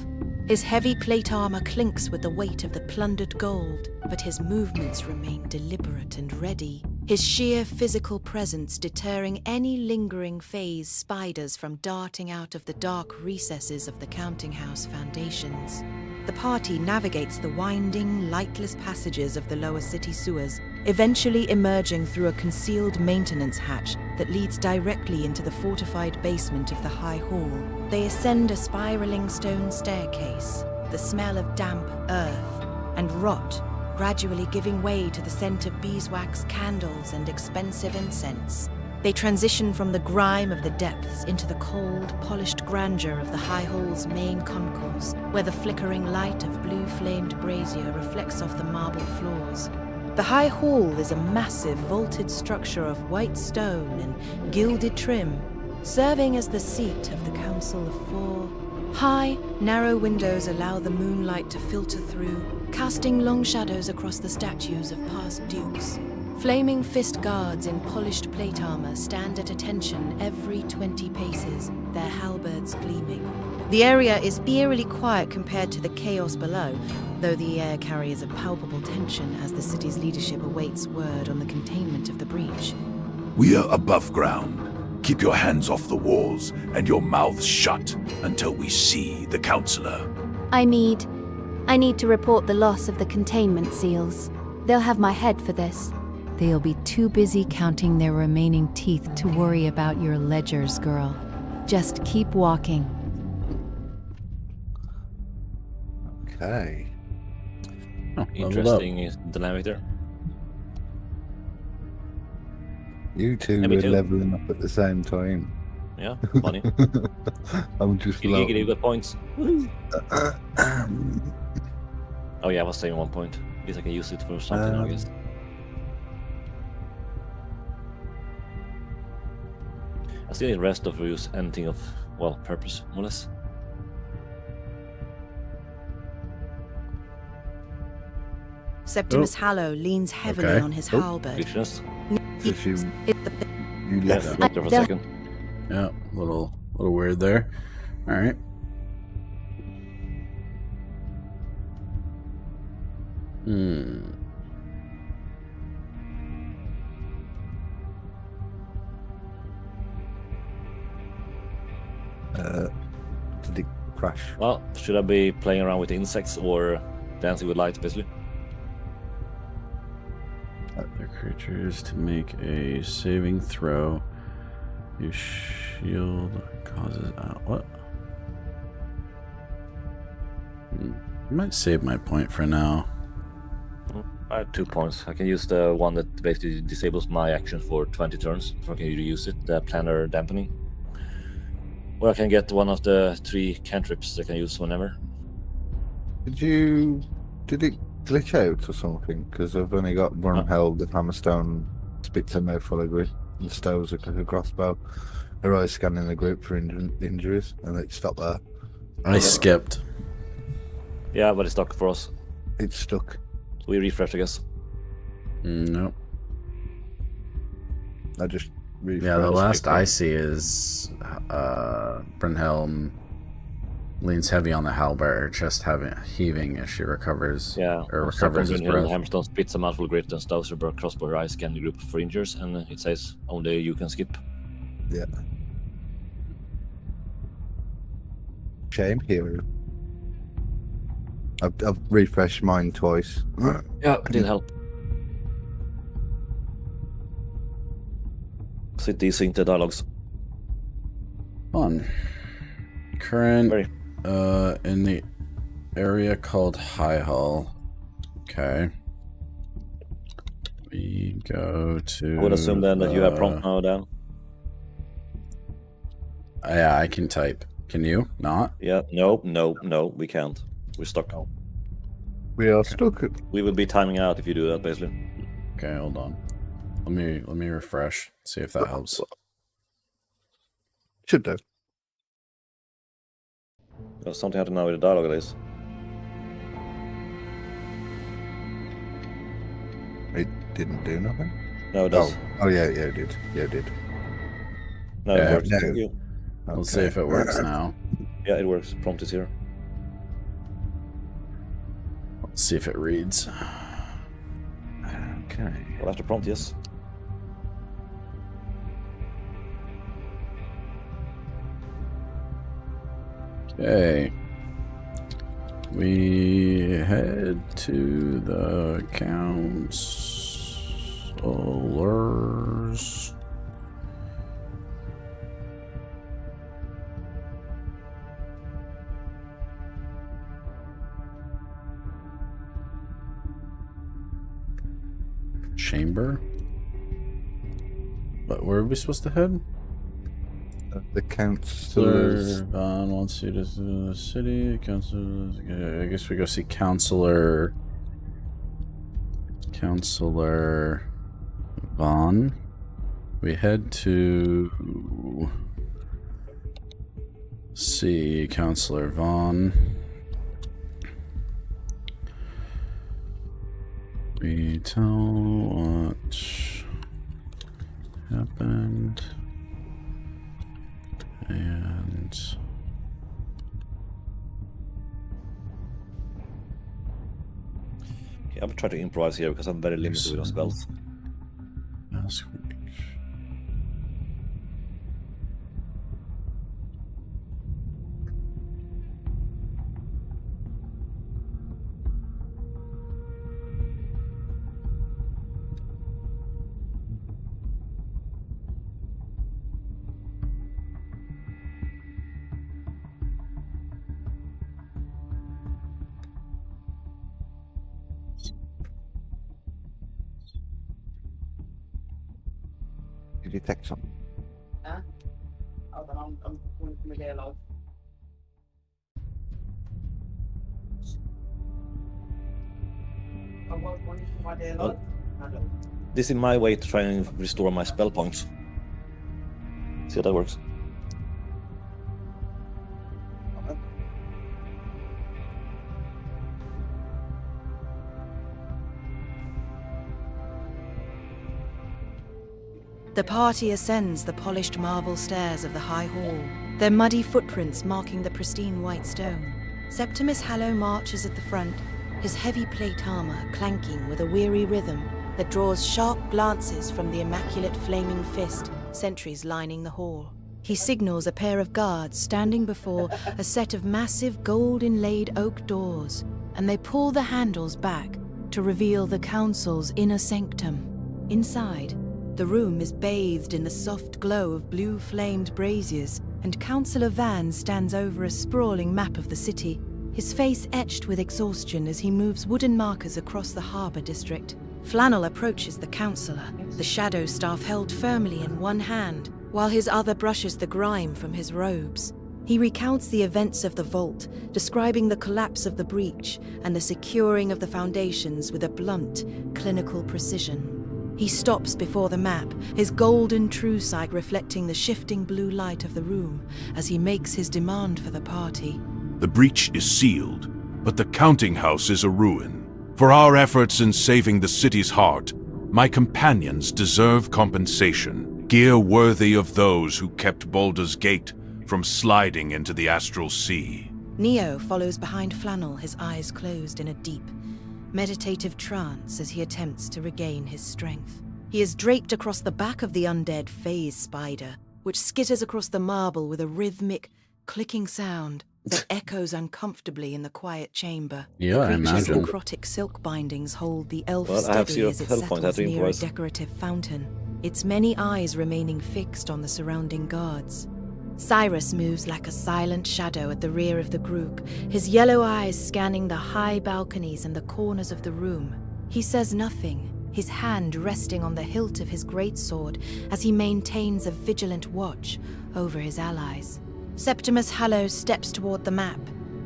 Speaker 2: His heavy plate armor clinks with the weight of the plundered gold, but his movements remain deliberate and ready, his sheer physical presence deterring any lingering phase spiders from darting out of the dark recesses of the counting house foundations. The party navigates the winding, lightless passages of the lower city sewers, eventually emerging through a concealed maintenance hatch that leads directly into the fortified basement of the high hall. They ascend a spiraling stone staircase, the smell of damp earth and rot gradually giving way to the scent of beeswax, candles, and expensive incense. They transition from the grime of the depths into the cold, polished grandeur of the High Hall's main concourse, where the flickering light of blue-flamed brazier reflects off the marble floors. The High Hall is a massive vaulted structure of white stone and gilded trim, serving as the seat of the Council of Four. High, narrow windows allow the moonlight to filter through, casting long shadows across the statues of past dukes. Flaming fist guards in polished plate armor stand at attention every 20 paces, their halberds gleaming. The area is eerily quiet compared to the chaos below, though the air carries a palpable tension as the city's leadership awaits word on the containment of the breach.
Speaker 6: We are above ground. Keep your hands off the walls and your mouths shut until we see the counselor.
Speaker 12: I need to report the loss of the containment seals. They'll have my head for this.
Speaker 7: They'll be too busy counting their remaining teeth to worry about your ledgers, girl. Just keep walking.
Speaker 11: Okay.
Speaker 5: Oh,
Speaker 10: Interesting dynamic there.
Speaker 11: You two
Speaker 10: Yeah, me
Speaker 11: were
Speaker 10: too.
Speaker 11: leveling up at the same time.
Speaker 10: Yeah, funny.
Speaker 11: I'm just low.
Speaker 10: You got points. Oh yeah, I was saving 1 point. At least I can use it for something, I guess. I still need rest of use anything of, well, purpose, more or less.
Speaker 2: Septimus Hallow leans heavily on his halberd.
Speaker 10: Richness.
Speaker 11: Just you
Speaker 10: Yeah,
Speaker 11: left.
Speaker 10: got there for a second.
Speaker 5: Yeah, little weird there. All right.
Speaker 11: Did it crash?
Speaker 10: Well, should I be playing around with insects or dancing with light, basically?
Speaker 5: The creatures to make a saving throw. Your shield causes what? I might save my point for now.
Speaker 10: I have 2 points. I can use the one that basically disables my action for 20 turns, if I can reuse it, the planar dampening. Or I can get one of the 3 cantrips that I can use whenever.
Speaker 11: Did it glitch out or something? Because I've only got one held, the hammerstone spits her mouth full of grit, and the stoves look like a crossbow. Her eyes scanning the group for injuries, and it stopped there.
Speaker 5: I skipped.
Speaker 10: Yeah, but it's stuck for us.
Speaker 11: It's stuck.
Speaker 10: So we refresh, I guess.
Speaker 5: Nope.
Speaker 11: I just refreshed.
Speaker 5: Yeah, the last I see is Brunhelm, leans heavy on the halberd, her chest heaving as she recovers.
Speaker 10: Yeah.
Speaker 5: Or recovers his breath.
Speaker 10: Hammerstone spits a mouthful grit and stows her crossbow her eyes, scanning the group for injuries, and it says, "Only you can skip."
Speaker 11: Yeah. Shame hero. I've refreshed mine twice.
Speaker 10: Yeah, it did help. Sit desync the dialogues.
Speaker 5: On. Current
Speaker 10: Very.
Speaker 5: In the area called High Hall. Okay. We go to...
Speaker 10: I would assume then that you have prompt now, Dan.
Speaker 5: Yeah, I can type. Can you? Not?
Speaker 10: Yeah, no, we can't. We're stuck now.
Speaker 11: We are stuck.
Speaker 10: We will be timing out if you do that, basically.
Speaker 5: Okay, hold on. Let me refresh. See if that helps.
Speaker 11: Should do.
Speaker 10: Something happened now with the dialogue, at least.
Speaker 11: It didn't do nothing?
Speaker 10: No, it does.
Speaker 11: Oh yeah, it did. Yeah, it did.
Speaker 10: No,
Speaker 5: Yeah,
Speaker 10: it works.
Speaker 11: no.
Speaker 5: We'll see if it works now.
Speaker 10: Yeah, it works. Prompt is here.
Speaker 5: Let's see if it reads.
Speaker 11: Okay.
Speaker 10: Well, after prompt, yes.
Speaker 5: Okay. We head to the counselors. Chamber? But where are we supposed to head?
Speaker 11: The counselors.
Speaker 5: Vaughn wants you to the city. Counselors. I guess we go see Counselor Vaughn. We head to see Counselor Vaughn. We tell what happened. And
Speaker 10: Okay, I'm gonna try to improvise here because I'm very limited with those spells.
Speaker 5: ask.
Speaker 11: Did you text something?
Speaker 2: Hold on, I'm going to my dialogue. I was going to my dialogue.
Speaker 10: This is my way to try and restore my spell points. See how that works.
Speaker 2: The party ascends the polished marble stairs of the High Hall, their muddy footprints marking the pristine white stone. Septimus Hallow marches at the front, his heavy plate armor clanking with a weary rhythm that draws sharp glances from the immaculate flaming fist sentries lining the hall. He signals a pair of guards standing before a set of massive gold-inlaid oak doors, and they pull the handles back to reveal the council's inner sanctum. Inside, the room is bathed in the soft glow of blue-flamed braziers, and Councillor Van stands over a sprawling map of the city, his face etched with exhaustion as he moves wooden markers across the harbour district. Flannel approaches the councillor, the shadow staff held firmly in one hand, while his other brushes the grime from his robes. He recounts the events of the vault, describing the collapse of the breach and the securing of the foundations with a blunt, clinical precision. He stops before the map, his golden true sight reflecting the shifting blue light of the room as he makes his demand for the party.
Speaker 6: The breach is sealed, but the counting house is a ruin. For our efforts in saving the city's heart, my companions deserve compensation, gear worthy of those who kept Baldur's Gate from sliding into the astral sea.
Speaker 2: Neo follows behind Flannel, his eyes closed in a deep, meditative trance as he attempts to regain his strength. He is draped across the back of the undead phase spider, which skitters across the marble with a rhythmic, clicking sound that echoes uncomfortably in the quiet chamber.
Speaker 5: Yeah,
Speaker 2: The
Speaker 5: I
Speaker 2: creature's
Speaker 5: imagine.
Speaker 2: necrotic silk bindings hold the elf
Speaker 10: Well, I have
Speaker 2: steady
Speaker 10: zero
Speaker 2: as it
Speaker 10: health points, I have
Speaker 2: settles
Speaker 10: to
Speaker 2: near a
Speaker 10: improvise.
Speaker 2: decorative fountain, its many eyes remaining fixed on the surrounding guards. Cyrus moves like a silent shadow at the rear of the group, his yellow eyes scanning the high balconies and the corners of the room. He says nothing, his hand resting on the hilt of his greatsword as he maintains a vigilant watch over his allies. Septimus Hallows steps toward the map,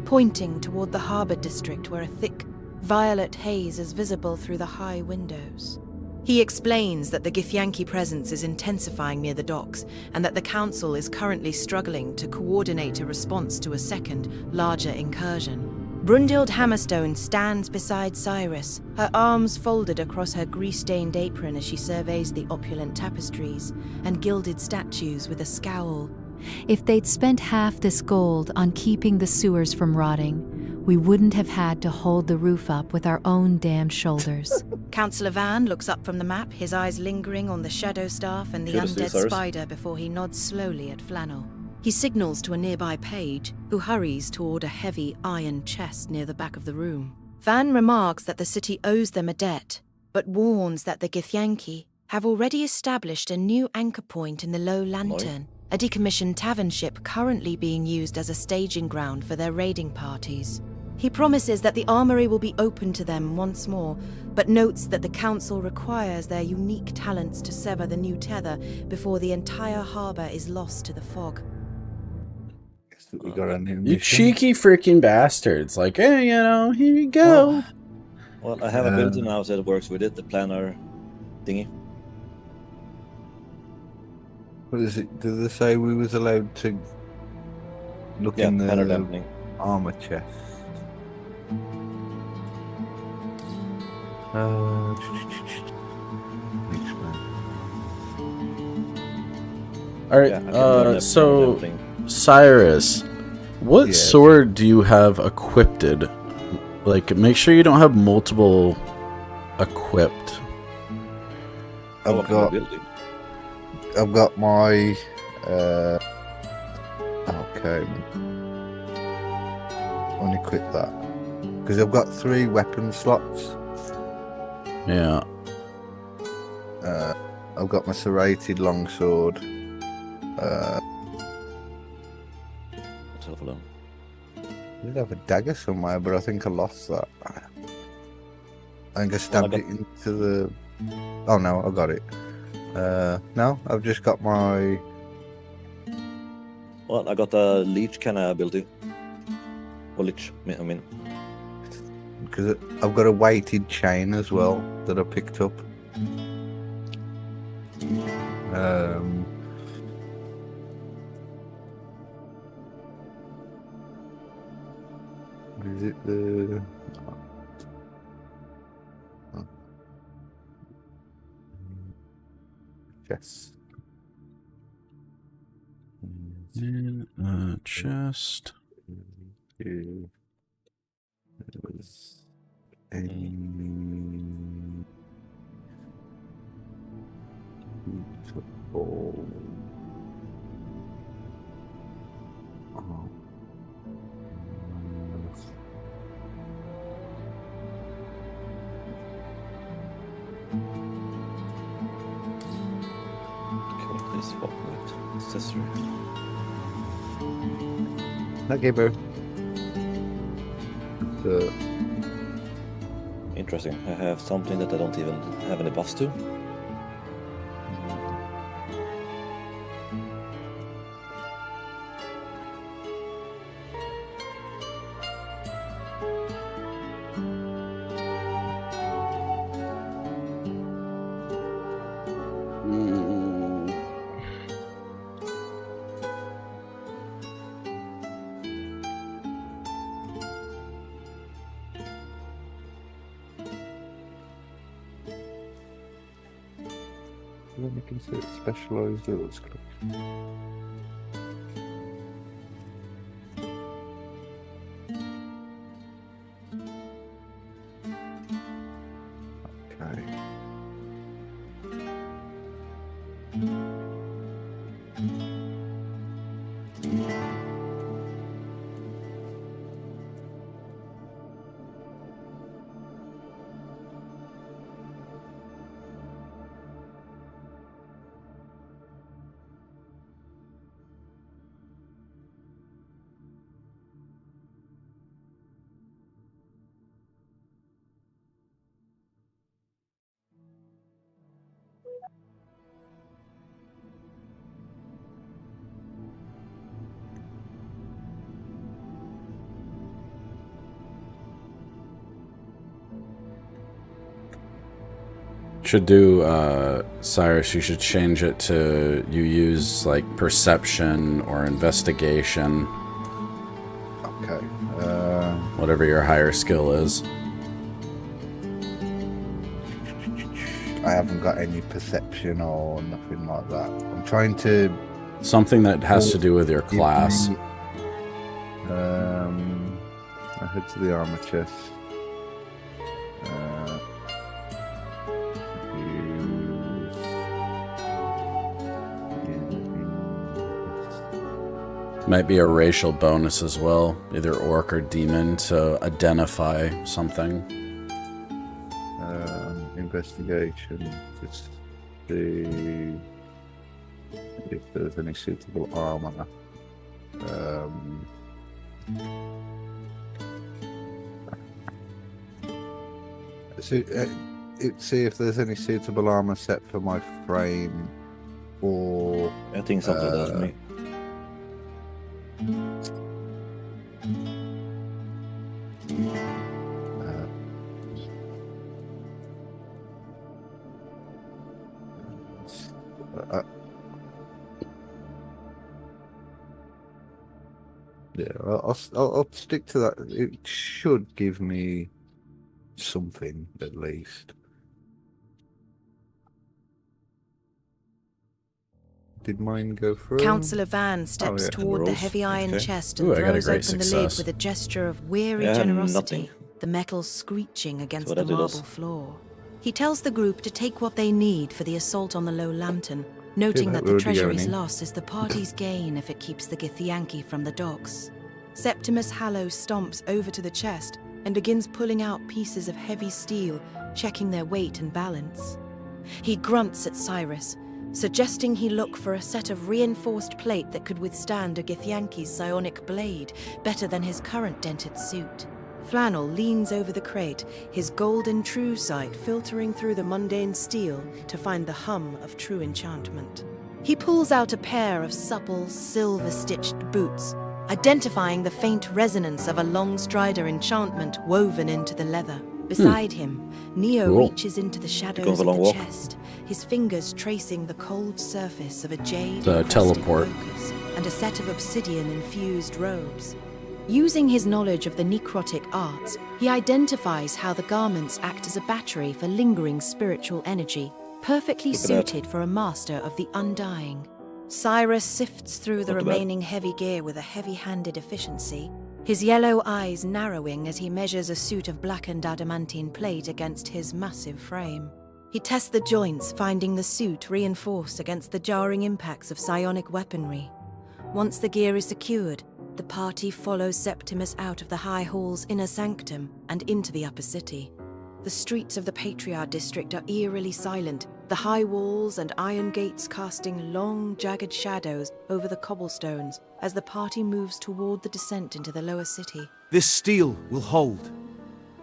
Speaker 2: pointing toward the harbour district where a thick, violet haze is visible through the high windows. He explains that the Githyanki presence is intensifying near the docks, and that the Council is currently struggling to coordinate a response to a second, larger incursion. Brunhild Hammerstone stands beside Cyrus, her arms folded across her grease-stained apron as she surveys the opulent tapestries and gilded statues with a scowl.
Speaker 7: If they'd spent half this gold on keeping the sewers from rotting, we wouldn't have had to hold the roof up with our own damn shoulders.
Speaker 2: Councillor Van looks up from the map, his eyes lingering on the shadow staff and the
Speaker 10: Should have seen
Speaker 2: undead
Speaker 10: Cyrus.
Speaker 2: spider before he nods slowly at Flannel. He signals to a nearby page, who hurries toward a heavy iron chest near the back of the room. Van remarks that the city owes them a debt, but warns that the Githyanki have already established a new anchor point in the Low Lantern, a decommissioned tavern ship currently being used as a staging ground for their raiding parties. He promises that the armory will be open to them once more, but notes that the council requires their unique talents to sever the new tether before the entire harbour is lost to the fog.
Speaker 11: Guess that we got a new
Speaker 5: You
Speaker 11: mission.
Speaker 5: cheeky freaking bastards. Like, hey, you know, here you go.
Speaker 10: Well, I have a ability now that works with it, the planner thingy.
Speaker 11: What is it? Did they say we was allowed to look
Speaker 10: Yeah,
Speaker 11: in
Speaker 10: planner
Speaker 11: the
Speaker 10: dampening.
Speaker 11: armor chest?
Speaker 5: All right,
Speaker 10: Yeah, I can learn that
Speaker 5: so
Speaker 10: planner dampening.
Speaker 5: Cyrus, what
Speaker 11: Yes.
Speaker 5: sword do you have equipped? Like, make sure you don't have multiple equipped.
Speaker 10: Oh,
Speaker 11: I've got
Speaker 10: ability.
Speaker 11: my okay. Unequip that because I've got 3 weapon slots.
Speaker 5: Yeah.
Speaker 11: I've got my serrated longsword.
Speaker 10: Let's have a look.
Speaker 11: I did have a dagger somewhere, but I think I lost that. I think I stabbed it into the. Oh no, I got it. No, I've just got my.
Speaker 10: Well, I got a leech kind of ability. Or leech, I mean.
Speaker 11: Because I've got a weighted chain as well that I picked up. Is it the? Oh. Yes.
Speaker 5: In a chest.
Speaker 11: It was a beautiful. Oh.
Speaker 10: Okay, please swap with accessory.
Speaker 11: Okay, bro. The
Speaker 10: Interesting. I have something that I don't even have any buffs to.
Speaker 11: let me consider specialized rules.
Speaker 5: Should do, Cyrus, you should change it to you use, like, perception or investigation.
Speaker 11: Okay.
Speaker 5: Whatever your higher skill is.
Speaker 11: I haven't got any perception or nothing like that. I'm trying to...
Speaker 5: Something that has to do with your class.
Speaker 11: I head to the armor chest.
Speaker 5: Might be a racial bonus as well, either orc or demon, to identify something.
Speaker 11: Investigation, just see if there's any suitable armor. See if there's any suitable armor set for my frame, or
Speaker 10: I think something does me.
Speaker 11: Yeah, I'll stick to that. It should give me something at least. Did mine go through?
Speaker 2: Councillor Van steps toward the heavy iron chest and
Speaker 5: Ooh, I got a
Speaker 2: throws
Speaker 5: great
Speaker 2: open the
Speaker 5: success.
Speaker 2: lid with a gesture of weary
Speaker 10: Yeah,
Speaker 2: generosity,
Speaker 10: nothing.
Speaker 2: the metal screeching against
Speaker 10: what
Speaker 2: the
Speaker 10: I do
Speaker 2: marble
Speaker 10: this.
Speaker 2: floor. He tells the group to take what they need for the assault on the Low Lantern, noting
Speaker 11: that
Speaker 2: that
Speaker 11: we're
Speaker 2: the
Speaker 11: already going
Speaker 2: treasury's
Speaker 11: in.
Speaker 2: loss is the party's gain if it keeps the Githyanki from the docks. Septimus Hallow stomps over to the chest and begins pulling out pieces of heavy steel, checking their weight and balance. He grunts at Cyrus, suggesting he look for a set of reinforced plate that could withstand a Githyanki's psionic blade better than his current dented suit. Flannel leans over the crate, his golden true sight filtering through the mundane steel to find the hum of true enchantment. He pulls out a pair of supple, silver-stitched boots, identifying the faint resonance of a long strider enchantment woven into the leather. Beside him, Neo
Speaker 5: Cool.
Speaker 2: reaches into the shadows
Speaker 10: Goes a
Speaker 2: of
Speaker 10: long
Speaker 2: the
Speaker 10: walk.
Speaker 2: chest, his fingers tracing the cold surface of a jade
Speaker 5: The
Speaker 2: encrusted
Speaker 5: teleport.
Speaker 2: focus and a set of obsidian-infused robes. Using his knowledge of the necrotic arts, he identifies how the garments act as a battery for lingering spiritual energy, perfectly
Speaker 10: Look at that.
Speaker 2: suited for a master of the undying. Cyrus sifts through the
Speaker 10: Not too bad.
Speaker 2: remaining heavy gear with a heavy-handed efficiency, his yellow eyes narrowing as he measures a suit of blackened adamantine plate against his massive frame. He tests the joints, finding the suit reinforced against the jarring impacts of psionic weaponry. Once the gear is secured, the party follows Septimus out of the High Hall's inner sanctum and into the upper city. The streets of the Patriarch district are eerily silent, the high walls and iron gates casting long, jagged shadows over the cobblestones as the party moves toward the descent into the lower city.
Speaker 13: This steel will hold.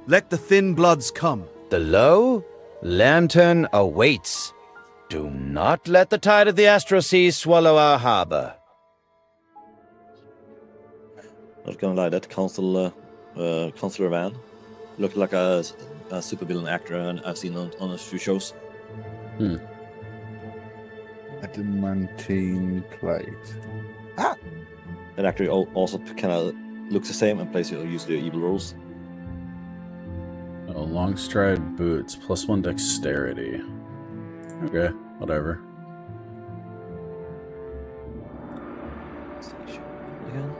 Speaker 13: Let the thin bloods come.
Speaker 8: The Low Lantern awaits. Do not let the tide of the Astral Seas swallow our harbor.
Speaker 10: Not gonna lie, that Councillor Van looked like a supervillain actor and I've seen on a few shows.
Speaker 11: Adamantine plate.
Speaker 10: That actor also kind of looks the same and plays usually evil roles.
Speaker 5: Oh, long stride boots, +1 dexterity. Okay, whatever.
Speaker 10: Again.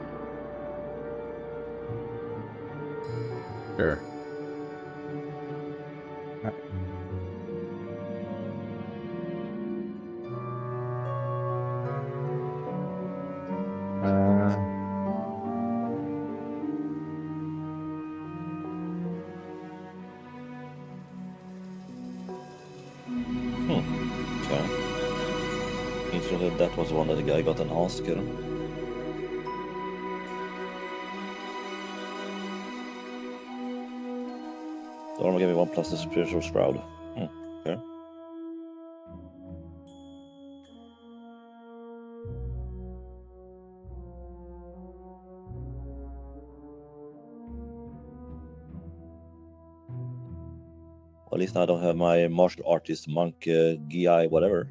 Speaker 5: Sure.
Speaker 10: Okay. Interested that was one that the guy got an ass to get him. The armor gave me 1 plus the spiritual shroud. Okay. At least I don't have my martial artist, monk, GI, whatever.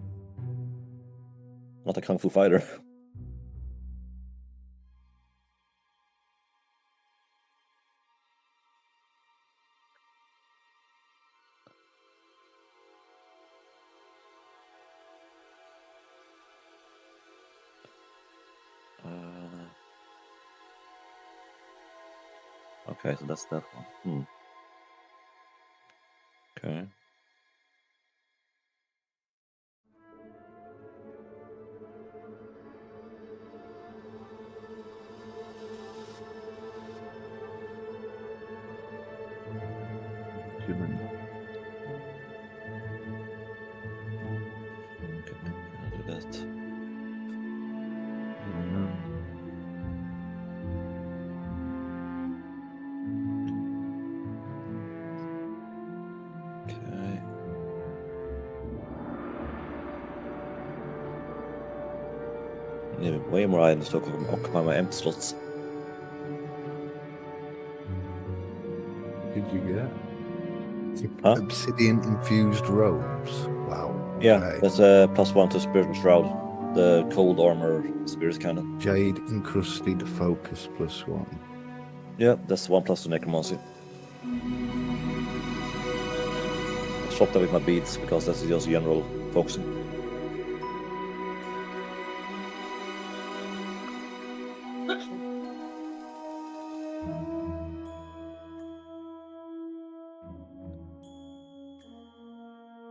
Speaker 10: Not a kung fu fighter. Okay, so that's that one. Okay.
Speaker 11: Human.
Speaker 10: Okay, I'll do that. Okay. I need way more items to occupy my empty slots.
Speaker 11: Did you get?
Speaker 10: Huh?
Speaker 11: Obsidian infused robes. Wow.
Speaker 10: Yeah,
Speaker 11: Okay.
Speaker 10: that's a +1 to Spiritual Shroud. The cold armor spirit cannon.
Speaker 11: Jade encrusted focus +1.
Speaker 10: Yeah, that's 1+ to necromancy. I swapped that with my beads because that's just general focusing.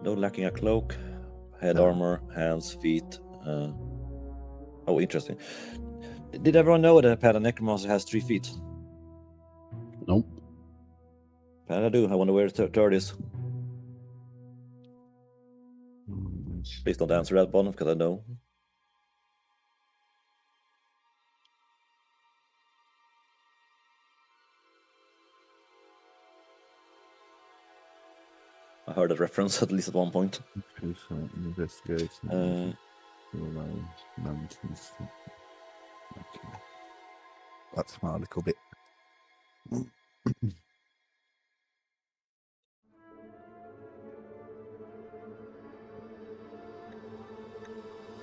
Speaker 10: No lacking a cloak, head armor, hands, feet. Oh, interesting. Did everyone know that Panda Necromancer has 3 feet?
Speaker 5: Nope.
Speaker 10: Panda do. I wonder where the third is. Please don't answer that one because I know. I heard that reference at least at one point.
Speaker 11: Okay, so investigation. Mountains. Okay. That's my little bit.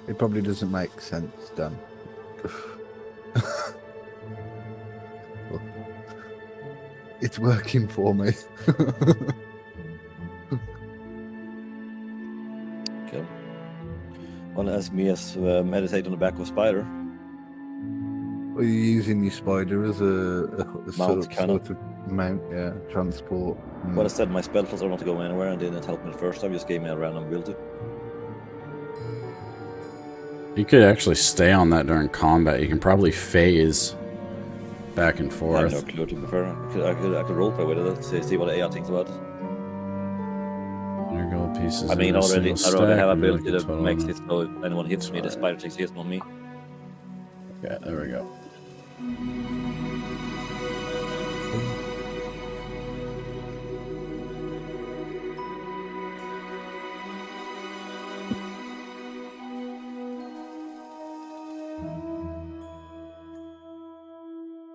Speaker 11: It probably doesn't make sense, Dan. It's working for me.
Speaker 10: Okay. One asked me as meditate on the back of a spider.
Speaker 11: Are you using your spider as a
Speaker 10: Mount,
Speaker 11: sort of mount? Yeah, transport.
Speaker 10: Well, I said my spell slots don't want to go anywhere and didn't help me the first time, just gave me a random ability.
Speaker 5: You could actually stay on that during combat. You can probably phase back and forth.
Speaker 10: I have no clue, to be fair. I could roleplay with it, see what AI thinks about it.
Speaker 5: There go pieces.
Speaker 10: I mean,
Speaker 5: in a
Speaker 10: already
Speaker 5: single
Speaker 10: have
Speaker 5: stack,
Speaker 10: ability
Speaker 5: really
Speaker 10: that
Speaker 5: total
Speaker 10: makes
Speaker 5: on-
Speaker 10: it so if anyone hits me, the spider takes hit on me.
Speaker 5: Yeah, there we go.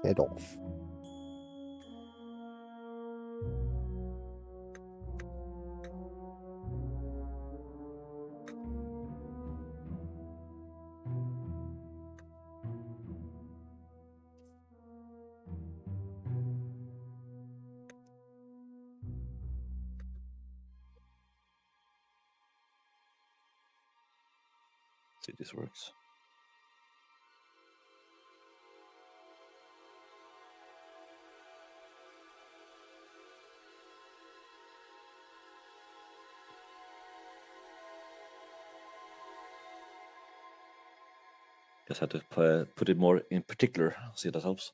Speaker 11: Head off.
Speaker 10: See if this works. Just had to put it more in particular, see if that helps.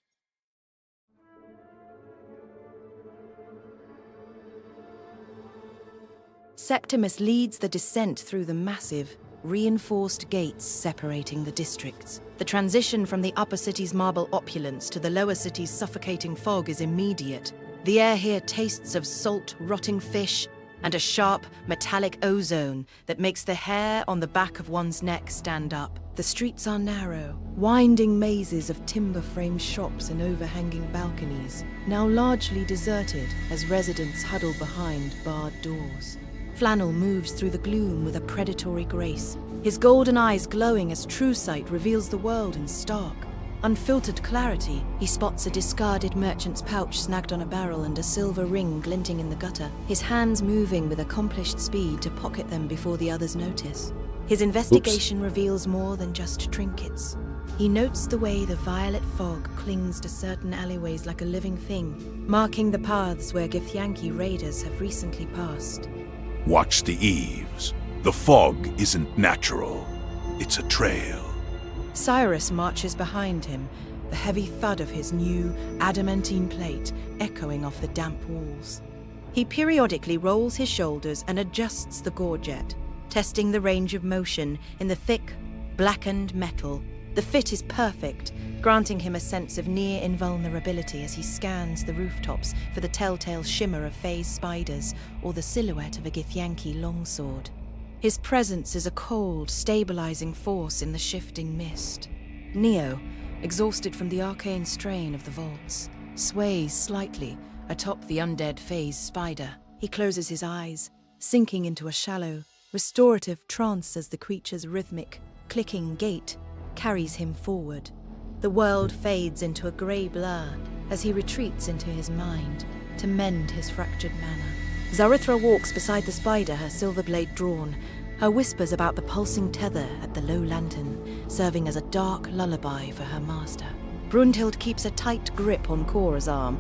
Speaker 2: Septimus leads the descent through the massive, reinforced gates separating the districts. The transition from the upper city's marble opulence to the lower city's suffocating fog is immediate. The air here tastes of salt, rotting fish, and a sharp, metallic ozone that makes the hair on the back of one's neck stand up. The The streets are narrow, winding mazes of timber-framed shops and overhanging balconies, now largely deserted as residents huddle behind barred doors. Flannel moves through the gloom with a predatory grace, his golden eyes glowing as true sight reveals the world in stark, unfiltered clarity. He spots a discarded merchant's pouch snagged on a barrel and a silver ring glinting in the gutter, his hands moving with accomplished speed to pocket them before the others notice. His investigation reveals more than just trinkets. He notes the way the violet fog clings to certain alleyways like a living thing, marking the paths where Githyanki raiders have recently passed.
Speaker 6: Watch the eaves. The fog isn't natural. It's a trail.
Speaker 2: Cyrus marches behind him, the heavy thud of his new adamantine plate echoing off the damp walls. He periodically rolls his shoulders and adjusts the gorget, testing the range of motion in the thick, blackened metal. The fit is perfect, granting him a sense of near invulnerability as he scans the rooftops for the telltale shimmer of phase spiders or the silhouette of a Githyanki longsword. His presence is a cold, stabilizing force in the shifting mist. Neo, exhausted from the arcane strain of the vaults, sways slightly atop the undead phase spider. He closes his eyes, sinking into a shallow, restorative trance as the creature's rhythmic, clicking gait carries him forward. The world fades into a grey blur as he retreats into his mind to mend his fractured manner. Zarithra walks beside the spider, her silver blade drawn, her whispers about the pulsing tether at the low lantern serving as a dark lullaby for her master. Brunhild keeps a tight grip on Cora's arm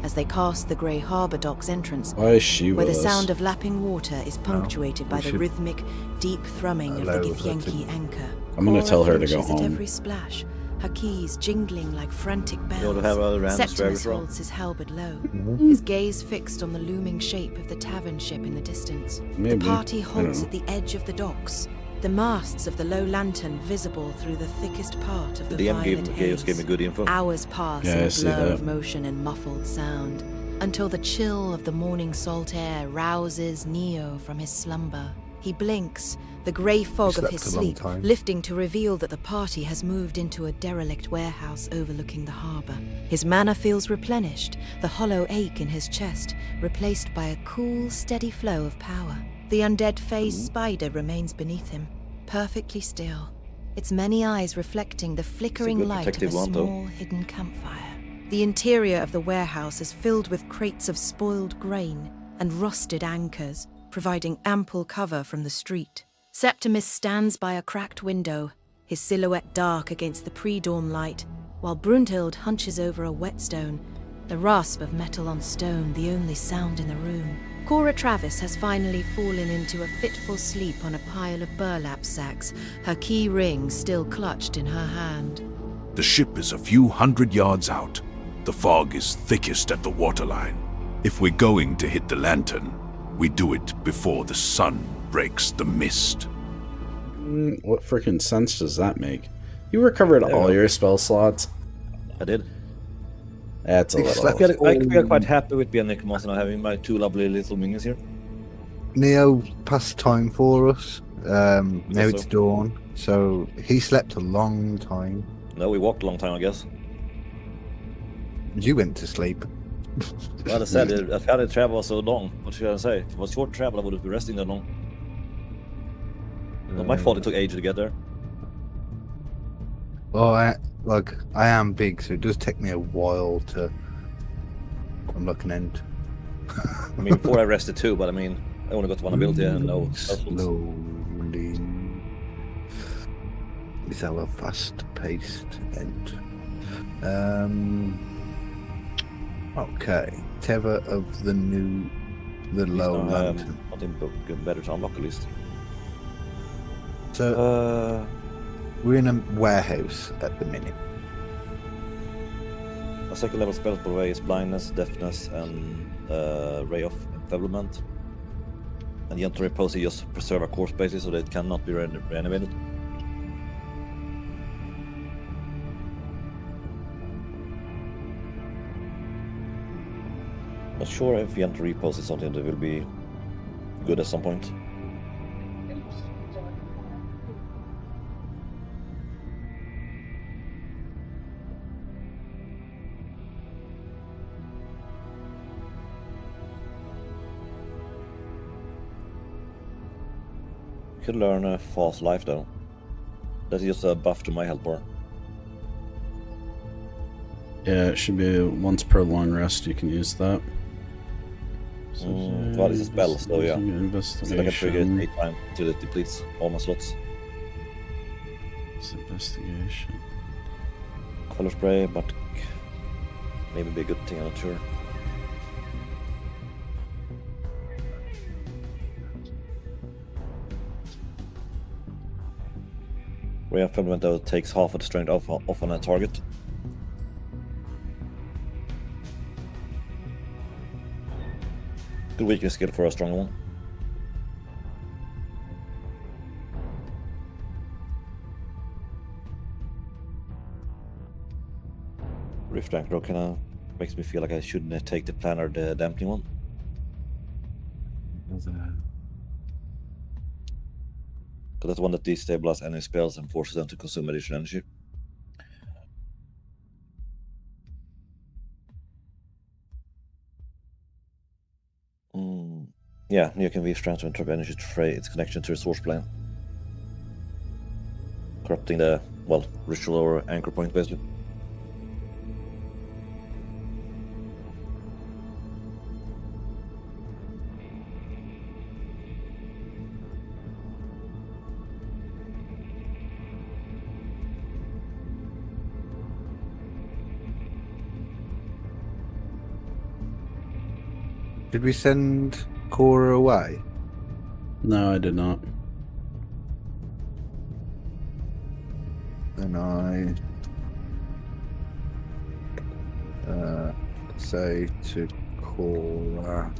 Speaker 2: as they pass the grey harbour docks entrance,
Speaker 5: Why is she
Speaker 2: where
Speaker 5: with
Speaker 2: the
Speaker 5: us?
Speaker 2: sound of lapping water is punctuated by the rhythmic, deep thrumming of the Githyanki anchor.
Speaker 5: I'm gonna tell her to go
Speaker 2: flinches at
Speaker 5: home.
Speaker 2: every splash, her keys jingling like frantic bells.
Speaker 10: ought to have other random
Speaker 2: Septimus
Speaker 10: drivers wrong.
Speaker 2: holds his halberd low, his gaze fixed on the looming shape of the tavern ship in the distance.
Speaker 5: Maybe.
Speaker 2: The party
Speaker 5: I don't
Speaker 2: halts
Speaker 5: know.
Speaker 2: at the edge of the docks, the masts of the low lantern visible through the thickest part of the
Speaker 10: DM
Speaker 2: violet haze.
Speaker 10: gave me good info.
Speaker 2: Hours pass
Speaker 5: Yeah,
Speaker 2: in
Speaker 5: I
Speaker 2: a
Speaker 5: see
Speaker 2: blur
Speaker 5: that.
Speaker 2: of motion and muffled sound, until the chill of the morning salt air rouses Neo from his slumber. He blinks, the grey fog of his
Speaker 11: slept a long
Speaker 2: sleep
Speaker 11: time.
Speaker 2: lifting to reveal that the party has moved into a derelict warehouse overlooking the harbour. His mana feels replenished, the hollow ache in his chest replaced by a cool, steady flow of power. The undead phase spider remains beneath him, perfectly still, its many eyes reflecting the flickering
Speaker 10: good
Speaker 2: light of a
Speaker 10: protective one, though.
Speaker 2: small hidden campfire. The interior of the warehouse is filled with crates of spoiled grain and rusted anchors, providing ample cover from the street. Septimus stands by a cracked window, his silhouette dark against the pre-dawn light, while Brunhild hunches over a whetstone, the rasp of metal on stone the only sound in the room. Cora Travis has finally fallen into a fitful sleep on a pile of burlap sacks, her key ring still clutched in her hand.
Speaker 6: The ship is a few hundred yards out. The fog is thickest at the waterline. If we're going to hit the lantern, we do it before the sun breaks the mist.
Speaker 5: What freaking sense does that make? You recovered all your spell slots?
Speaker 10: I did.
Speaker 5: That's a little...
Speaker 10: I feel quite happy with being Necromancer now, having my two lovely little minions here.
Speaker 11: Neo passed time for us. Now
Speaker 10: Guess
Speaker 11: it's
Speaker 10: so.
Speaker 11: dawn, so he slept a long time.
Speaker 10: No, we walked a long time, I guess.
Speaker 11: You went to sleep.
Speaker 10: Well, I said, I've had to travel so long. What should I say? If it was short travel, I would have been resting that long. Not my fault it took ages to get there.
Speaker 11: Well, I am big, so it does take me a while to unlock an end.
Speaker 10: I mean, before I rested too, but I mean, I only got one ability and no spells.
Speaker 11: Slowly is our fast-paced end. Okay, Tether of the low lantern.
Speaker 10: Nothing better to unlock at least.
Speaker 11: So we're in a warehouse at the minute.
Speaker 10: My second level spells per way is blindness, deafness, and ray of enfeeblement. And the gentle repose is just preserve our core spaces so that it cannot be renovated. Not sure if gentle repose is something that will be good at some point. could learn a fast life though. That's just a buff to my health bar.
Speaker 5: Yeah, it should be once per long rest you can use that. So,
Speaker 10: Well, it's a spell, so yeah. So I can trigger it
Speaker 5: Investigation.
Speaker 10: 8 times till it depletes all my slots.
Speaker 5: It's investigation.
Speaker 10: Color spray, but maybe be a good thing, I'm not sure. Ray of Fundamental takes half of the strength off on a target. Good weakness skill for a stronger one. Rift Anchor kinda makes me feel like I shouldn't take the plan or the dampening one. Because that's one that destabilizes enemy spells and forces them to consume additional energy. Yeah, you can weave strands to interrupt energy to fray its connection to the source plane. Corrupting the, well, ritual or anchor point basically.
Speaker 11: Did we send Cora away?
Speaker 5: No, I did not.
Speaker 11: And I say to Cora,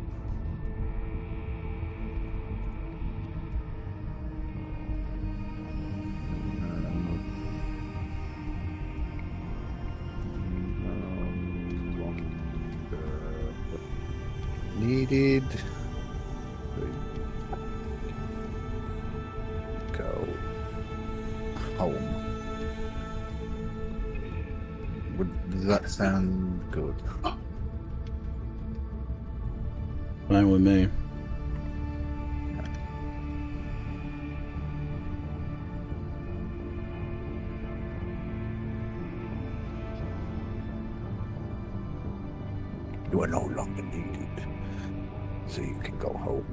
Speaker 11: needed. Go home. Does that sound good?
Speaker 5: Fine with me.
Speaker 11: You are no longer needed, so you can go home.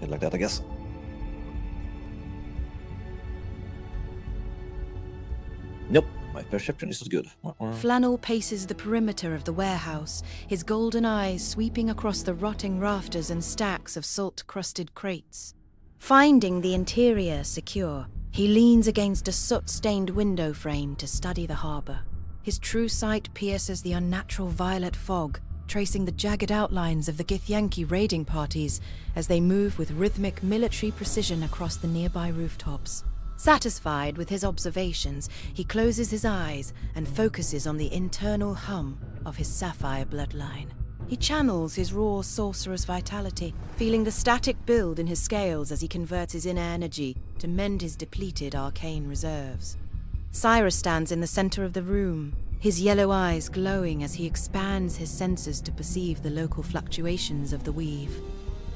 Speaker 10: Like that, I guess. Nope, my perception isn't good.
Speaker 2: Flannel paces the perimeter of the warehouse, his golden eyes sweeping across the rotting rafters and stacks of salt-crusted crates. Finding the interior secure, he leans against a soot-stained window frame to study the harbour. His true sight pierces the unnatural violet fog, tracing the jagged outlines of the Githyanki raiding parties as they move with rhythmic military precision across the nearby rooftops. Satisfied with his observations, he closes his eyes and focuses on the internal hum of his sapphire bloodline. He channels his raw sorcerer's vitality, feeling the static build in his scales as he converts his inner energy to mend his depleted arcane reserves. Cyrus stands in the center of the room, his yellow eyes glowing as he expands his senses to perceive the local fluctuations of the weave.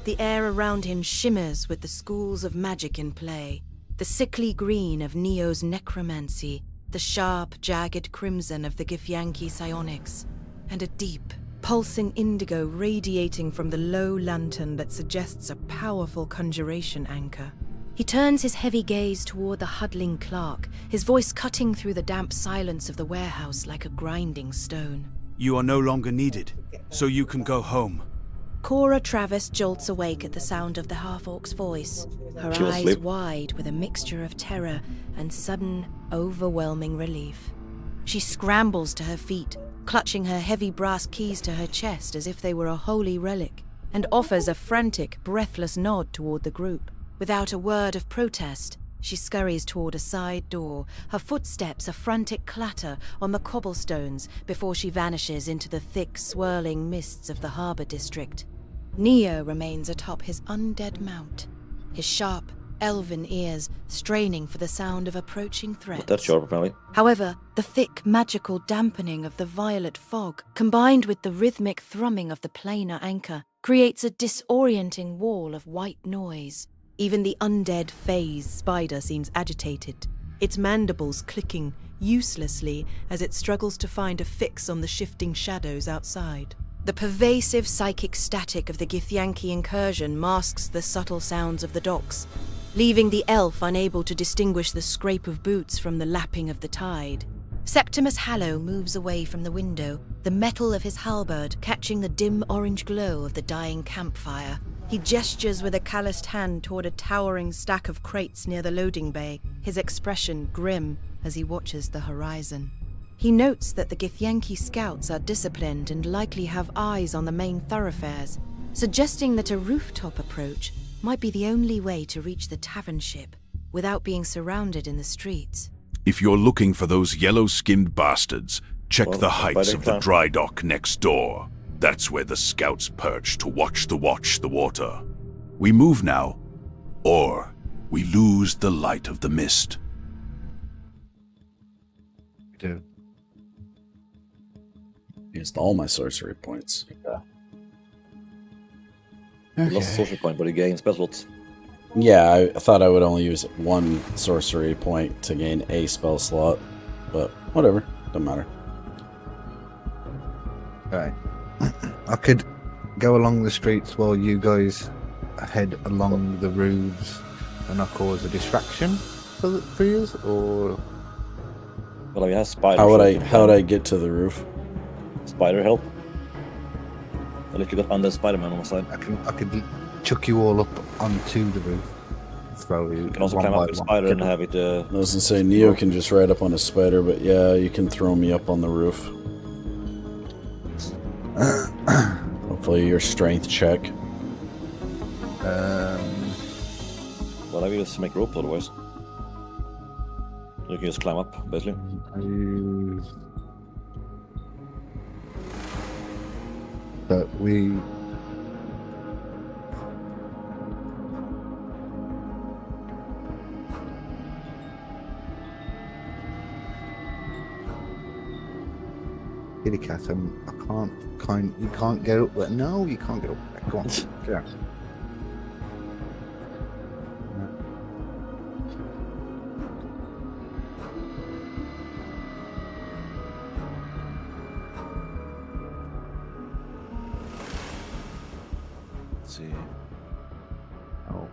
Speaker 2: The air around him shimmers with the schools of magic in play, the sickly green of Neo's necromancy, the sharp, jagged crimson of the Githyanki psionics, and a deep, pulsing indigo radiating from the low lantern that suggests a powerful conjuration anchor. He turns his heavy gaze toward the huddling clerk, his voice cutting through the damp silence of the warehouse like a grinding stone.
Speaker 13: You are no longer needed, so you can go home.
Speaker 2: Cora Travis jolts awake at the sound of the half-orc's voice, her
Speaker 10: She was
Speaker 2: eyes
Speaker 10: asleep.
Speaker 2: wide with a mixture of terror and sudden, overwhelming relief. She scrambles to her feet, clutching her heavy brass keys to her chest as if they were a holy relic, and offers a frantic, breathless nod toward the group. Without a word of protest, she scurries toward a side door, her footsteps a frantic clatter on the cobblestones before she vanishes into the thick, swirling mists of the harbour district. Neo remains atop his undead mount, his sharp, elven ears straining for the sound of approaching threats.
Speaker 10: That's sharp, apparently.
Speaker 2: However, the thick, magical dampening of the violet fog, combined with the rhythmic thrumming of the planar anchor, creates a disorienting wall of white noise. Even the undead phase spider seems agitated, its mandibles clicking uselessly as it struggles to find a fix on the shifting shadows outside. The pervasive psychic static of the Githyanki incursion masks the subtle sounds of the docks, leaving the elf unable to distinguish the scrape of boots from the lapping of the tide. Septimus Hallow moves away from the window, the metal of his halberd catching the dim orange glow of the dying campfire. He gestures with a calloused hand toward a towering stack of crates near the loading bay, his expression grim as he watches the horizon. He notes that the Githyanki scouts are disciplined and likely have eyes on the main thoroughfares, suggesting that a rooftop approach might be the only way to reach the tavern ship without being surrounded in the streets.
Speaker 6: If you're looking for those yellow-skinned bastards, check the heights of the dry dock next door. That's where the scouts perch to watch the water. We move now, or we lose the light of the mist.
Speaker 11: We do.
Speaker 5: Used all my sorcery points. Yeah.
Speaker 10: You lost a sorcery point, but you gained spell slots.
Speaker 5: Yeah, I thought I would only use one sorcery point to gain a spell slot, but whatever, doesn't matter.
Speaker 11: Right. I could go along the streets while you guys head along the roofs and not cause a distraction for you, or...
Speaker 10: Well, I mean, has spider.
Speaker 5: How would I get to the roof?
Speaker 10: Spider help. I'll let you get on the Spider-Man on the side.
Speaker 11: I could chuck you all up onto the roof. Throw you.
Speaker 10: You can also climb up with a spider and have it.
Speaker 5: I was gonna say Neo can just ride up on a spider, but yeah, you can throw me up on the roof. Hopefully your strength check.
Speaker 10: Well, I will just make rope otherwise. You can just climb up, basically.
Speaker 11: But we... Kitty cat, I can't, you can't get up there. No, you can't get up there. Go on, get out.
Speaker 10: Let's see.
Speaker 11: Oh.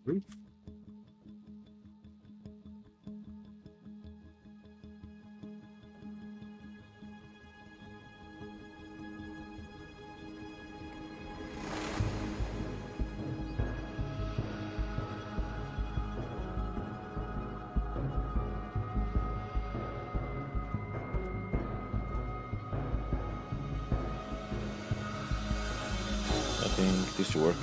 Speaker 11: Roof.
Speaker 10: I think this should work.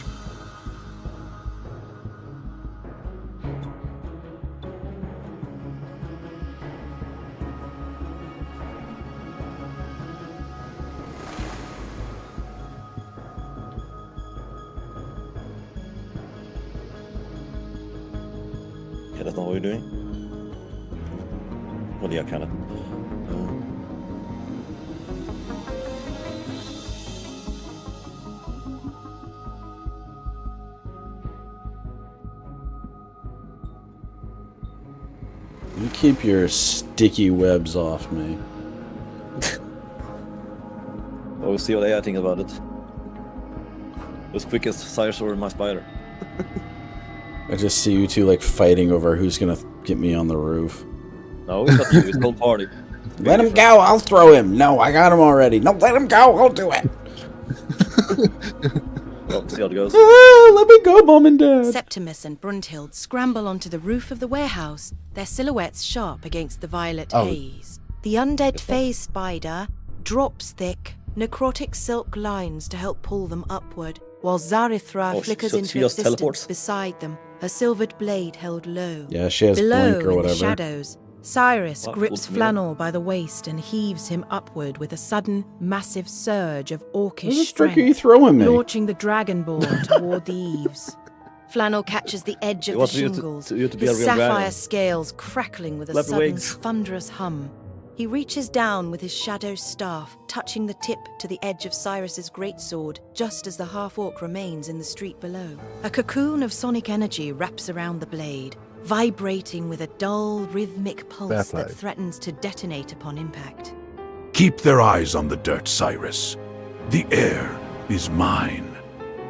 Speaker 10: Yeah, that's not what you're doing. Well, yeah, kind of.
Speaker 5: You keep your sticky webs off me.
Speaker 10: We'll see what AI think about it. Who's quickest, Cyrus or my spider?
Speaker 5: I just see you two like fighting over who's gonna get me on the roof.
Speaker 10: No, it's not you, it's called party.
Speaker 5: Let him go, I'll throw him. No, I got him already. No, let him go, I'll do it.
Speaker 10: Well, see how it goes.
Speaker 5: Let me go, Mom and Dad.
Speaker 2: Septimus and Brunhild scramble onto the roof of the warehouse, their silhouettes sharp against the violet haze. The undead phase spider drops thick, necrotic silk lines to help pull them upward, while Zarithra flickers into existence
Speaker 10: teleports
Speaker 2: beside them, her silvered blade held low.
Speaker 5: Yeah, she has
Speaker 2: Below,
Speaker 5: blink or
Speaker 2: in
Speaker 5: whatever.
Speaker 2: the shadows, Cyrus
Speaker 10: What?
Speaker 2: grips
Speaker 10: Ultimate.
Speaker 2: Flannel by the waist and heaves him upward with a sudden, massive surge of orcish
Speaker 5: What the frick
Speaker 2: strength,
Speaker 5: are you throwing me?
Speaker 2: launching the dragonborn toward the eaves. Flannel catches the edge of the
Speaker 10: wants you to-
Speaker 2: shingles,
Speaker 10: you to be
Speaker 2: his
Speaker 10: a real
Speaker 2: sapphire
Speaker 10: dragon.
Speaker 2: scales crackling with a
Speaker 10: Flap your
Speaker 2: sudden,
Speaker 10: wings.
Speaker 2: thunderous hum. He reaches down with his shadow staff, touching the tip to the edge of Cyrus's greatsword, just as the half-orc remains in the street below. A cocoon of sonic energy wraps around the blade, vibrating with a dull, rhythmic pulse that threatens to detonate upon impact.
Speaker 6: Keep their eyes on the dirt, Cyrus. The air is mine.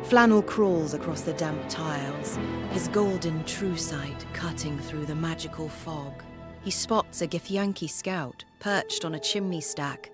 Speaker 2: Flannel crawls across the damp tiles, his golden true sight cutting through the magical fog. He spots a Githyanki scout perched on a chimney stack,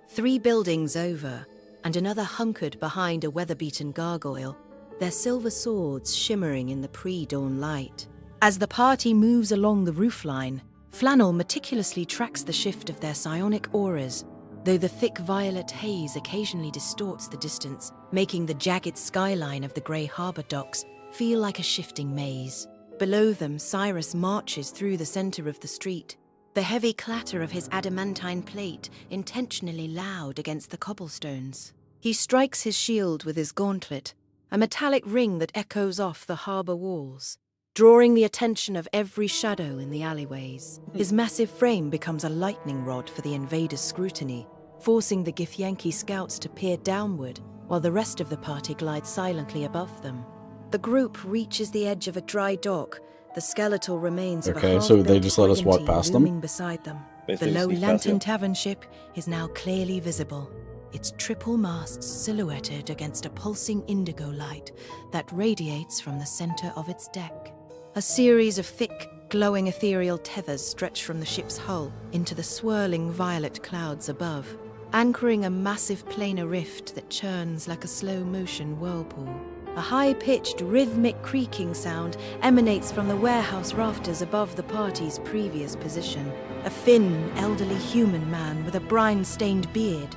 Speaker 2: 3 buildings over, and another hunkered behind a weather-beaten gargoyle, their silver swords shimmering in the pre-dawn light. As the party moves along the roofline, Flannel meticulously tracks the shift of their psionic auras, though the thick violet haze occasionally distorts the distance, making the jagged skyline of the grey harbour docks feel like a shifting maze. Below them, Cyrus marches through the centre of the street, the heavy clatter of his adamantine plate intentionally loud against the cobblestones. He strikes his shield with his gauntlet, a metallic ring that echoes off the harbour walls, drawing the attention of every shadow in the alleyways. His massive frame becomes a lightning rod for the invaders' scrutiny, forcing the Githyanki scouts to peer downward, while the rest of the party glides silently above them. The group reaches the edge of a dry dock, the skeletal remains of a
Speaker 5: Okay, so they
Speaker 2: half-built
Speaker 5: just let us walk
Speaker 2: brigantine
Speaker 5: past them?
Speaker 2: looming beside them.
Speaker 10: Basically,
Speaker 2: The low
Speaker 10: sneak past
Speaker 2: lantern
Speaker 10: you.
Speaker 2: tavern ship is now clearly visible, its triple masts silhouetted against a pulsing indigo light that radiates from the center of its deck. A series of thick, glowing ethereal tethers stretch from the ship's hull into the swirling violet clouds above, anchoring a massive planar rift that churns like a slow-motion whirlpool. A high-pitched, rhythmic creaking sound emanates from the warehouse rafters above the party's previous position. A thin, elderly human man with a brine-stained beard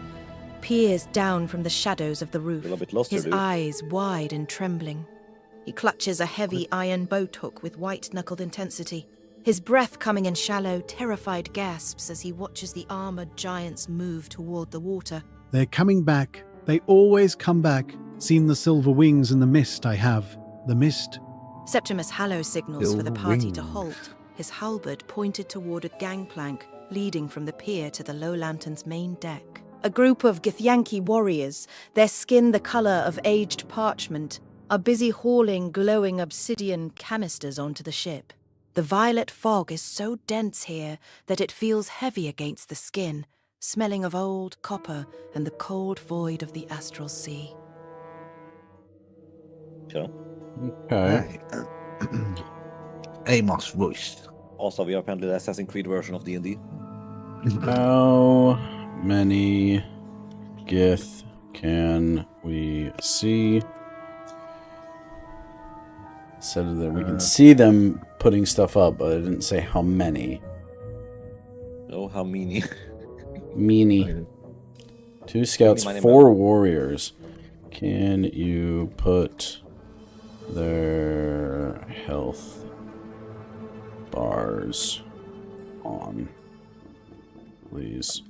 Speaker 2: peers down from the shadows of the roof,
Speaker 10: You're a bit lost here,
Speaker 2: his
Speaker 10: dude.
Speaker 2: eyes wide and trembling. He clutches a heavy iron boat hook with white-knuckled intensity, his breath coming in shallow, terrified gasps as he watches the armored giants move toward the water.
Speaker 14: They're coming back. They always come back. Seen the silver wings in the mist, I have. The mist.
Speaker 2: Septimus Hallow signals for the party to
Speaker 11: wings.
Speaker 2: halt, his halberd pointed toward a gangplank leading from the pier to the Low Lantern's main deck. A group of Githyanki warriors, their skin the colour of aged parchment, are busy hauling glowing obsidian canisters onto the ship. The violet fog is so dense here that it feels heavy against the skin, smelling of old copper and the cold void of the astral sea.
Speaker 10: Okay.
Speaker 5: Okay.
Speaker 11: Right. Amos Royce.
Speaker 10: Also, we are apparently the Assassin's Creed version of D&D.
Speaker 5: How many Gith can we see? Said that we can see them putting stuff up, but it didn't say how many.
Speaker 10: Oh, how meany.
Speaker 5: Meanie. 2 scouts,
Speaker 10: Meanie,
Speaker 5: 4 warriors. Can you put their health bars on, please?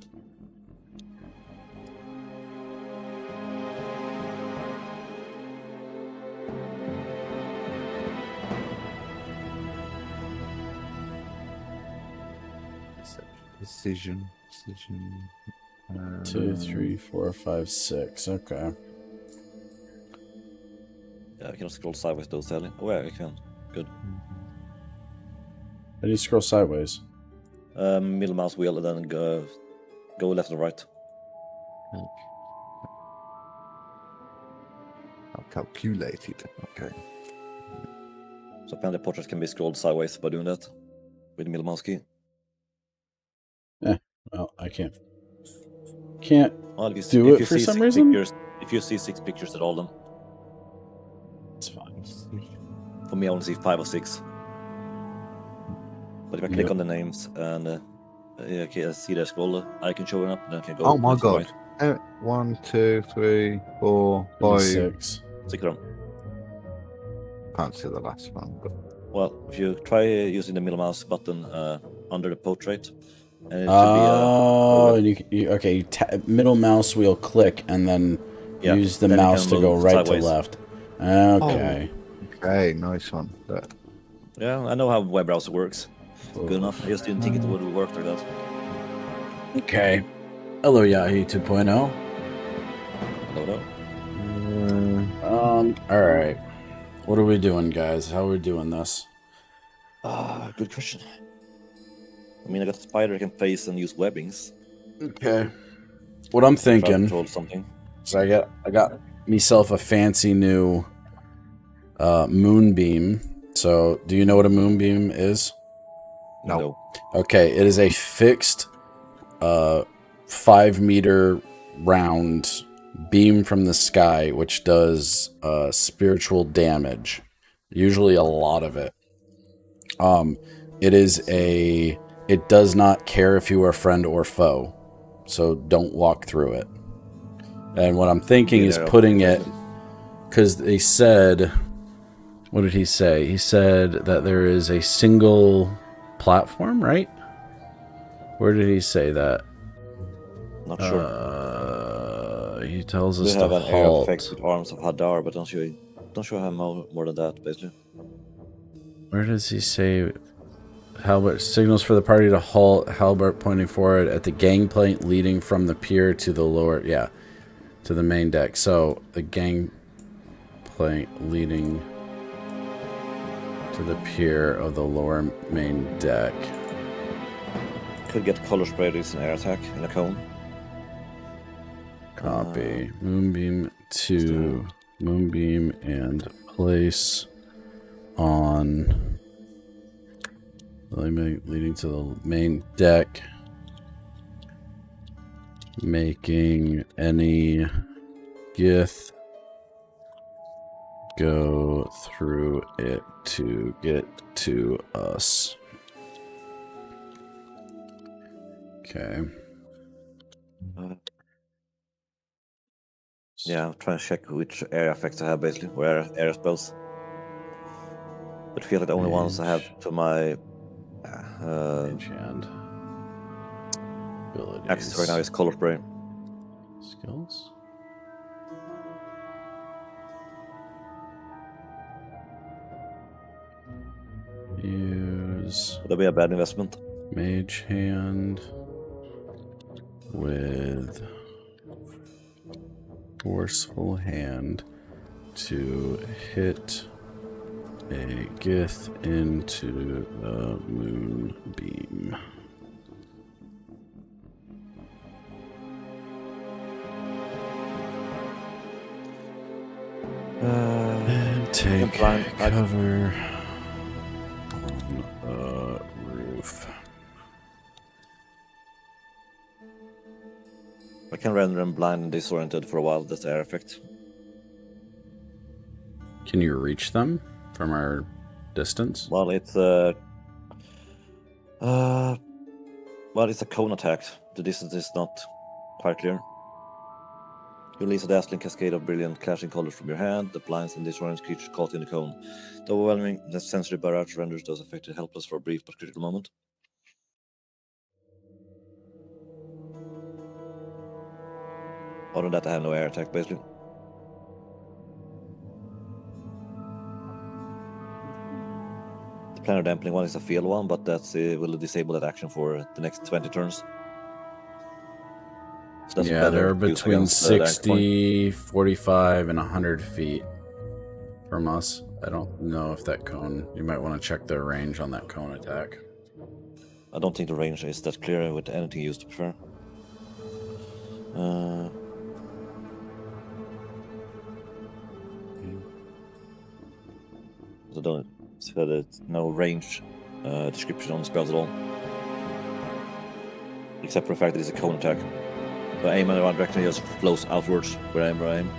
Speaker 11: Decision.
Speaker 5: 2, 3, 4, 5, 6. Okay.
Speaker 10: Yeah, I cannot scroll sideways though, Sally. Oh yeah, I can. Good.
Speaker 5: How do you scroll sideways?
Speaker 10: Middle mouse wheel and then go left and right.
Speaker 11: I'll calculate it. Okay.
Speaker 10: So apparently portraits can be scrolled sideways by doing that with the middle mouse key.
Speaker 5: Well, I can't
Speaker 10: Well,
Speaker 5: do it for some reason.
Speaker 10: If you see 6 pictures at all, then For me, I only see 5 or 6. But if I click on the names and okay, I see the scroll icon showing up, then I can go.
Speaker 11: Oh my
Speaker 10: left and
Speaker 11: god.
Speaker 10: right.
Speaker 11: 1, 2, 3, 4, 5.
Speaker 5: 6.
Speaker 10: 6 of them.
Speaker 11: Can't see the last one. But...
Speaker 10: Well, if you try using the middle mouse button under the portrait, and it should
Speaker 5: Oh, okay. Middle mouse wheel click, and then use the
Speaker 10: then you
Speaker 5: mouse
Speaker 10: can
Speaker 5: to go
Speaker 10: move
Speaker 5: right
Speaker 10: sideways.
Speaker 5: to left. Okay.
Speaker 11: Okay, nice one.
Speaker 10: Yeah, I know how web browser works. Good enough. I just didn't think it would work like that.
Speaker 5: Okay. Hello, Yahoo 2.0.
Speaker 10: Hello.
Speaker 5: Alright. What are we doing, guys? How are we doing this?
Speaker 10: Good question. I mean, I got a spider I can face and use webbings.
Speaker 5: Okay. What I'm thinking
Speaker 10: Control something.
Speaker 5: is I got myself a fancy new moonbeam. So, do you know what a moonbeam is?
Speaker 10: No.
Speaker 5: Okay, it is a fixed 5-meter round beam from the sky which does spiritual damage. Usually a lot of it. It does not care if you are friend or foe. So don't walk through it. And what I'm thinking is putting it, because they said, what did he say? He said that there is a single platform, right? Where did he say that?
Speaker 10: Not sure.
Speaker 5: He tells us
Speaker 10: We
Speaker 5: to
Speaker 10: have an area
Speaker 5: halt.
Speaker 10: effect with arms of Hadar, but don't show how more than that, basically.
Speaker 5: Where does he say? Halbert signals for the party to halt. Halbert pointing forward at the gangplank leading from the pier to the lower, to the main deck. So the gangplank leading to the pier of the lower main deck.
Speaker 10: Could get color spray this in air attack in a cone.
Speaker 5: Copy. Moonbeam to Moonbeam and place on leading to the main deck, making any Gith go through it to get to us. Okay.
Speaker 10: Yeah, I'm trying to check which area effects I have, basically, or area spells. But I feel like the only ones I have to my
Speaker 5: and abilities.
Speaker 10: access right now is color spray.
Speaker 5: Skills. Use.
Speaker 10: Would that be a bad investment?
Speaker 5: Mage hand with forceful hand to hit a Gith into the moonbeam. And take cover on the roof.
Speaker 10: I can render them blind and disoriented for a while. That's the air effect.
Speaker 5: Can you reach them from our distance?
Speaker 10: Well, it's it's a cone attack. The distance is not quite clear. You release a dazzling cascade of brilliant clashing colors from your hand. The blinds and disoriented creatures caught in the cone. The overwhelming sensory barrage renders those affected helpless for a brief but critical moment. Other than that, I have no air attack, basically. The planar dampening one is a field one, but that's will disable that action for the next 20 turns. So that's
Speaker 5: Yeah, they're
Speaker 10: better use
Speaker 5: between
Speaker 10: against,
Speaker 5: 60, 45, and 100 feet from us. I don't know if that cone... You might want to check the range on that cone attack.
Speaker 10: I don't think the range is that clear with anything used, to be fair. I don't see that it's no range description on the spells at all. Except for the fact that it's a cone attack. So aim in the one direction, it just flows outwards wherever I aim.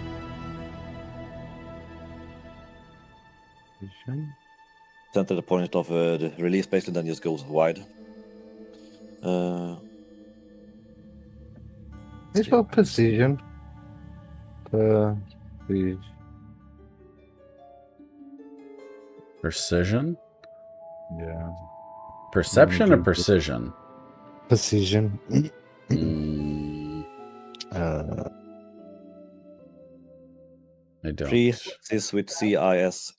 Speaker 10: center the point of the release basically, then just goes wide.
Speaker 11: It's about precision.
Speaker 5: Precision?
Speaker 11: Yeah.
Speaker 5: Perception or precision?
Speaker 11: Precision.
Speaker 5: I don't.
Speaker 10: 3 is with CISION,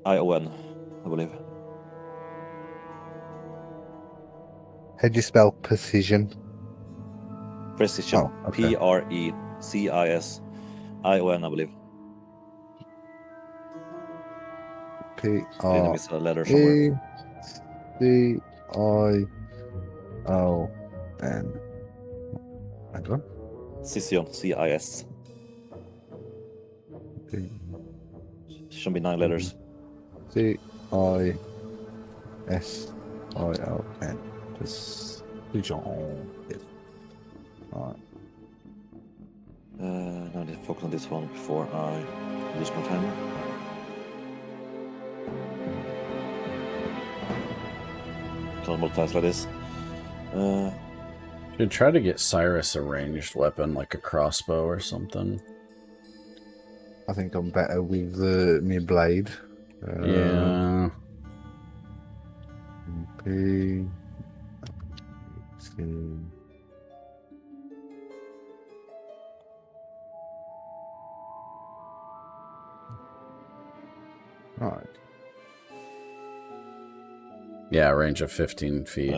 Speaker 10: I believe.
Speaker 11: How do you spell precision?
Speaker 10: Precision.
Speaker 11: Oh, okay.
Speaker 10: PRECISION, I believe.
Speaker 11: PRECION.
Speaker 10: Miss a letter somewhere.
Speaker 11: Hang on.
Speaker 10: Cision, CIS. Should be 9 letters.
Speaker 11: CISION. Precision. Yes. Alright.
Speaker 10: Now I need to focus on this one before I lose my timer. Can't multitask like this.
Speaker 5: Should try to get Cyrus a ranged weapon like a crossbow or something.
Speaker 11: I think I'm better with my blade.
Speaker 5: Yeah.
Speaker 11: P. C. Right.
Speaker 5: Yeah, range of 15 feet.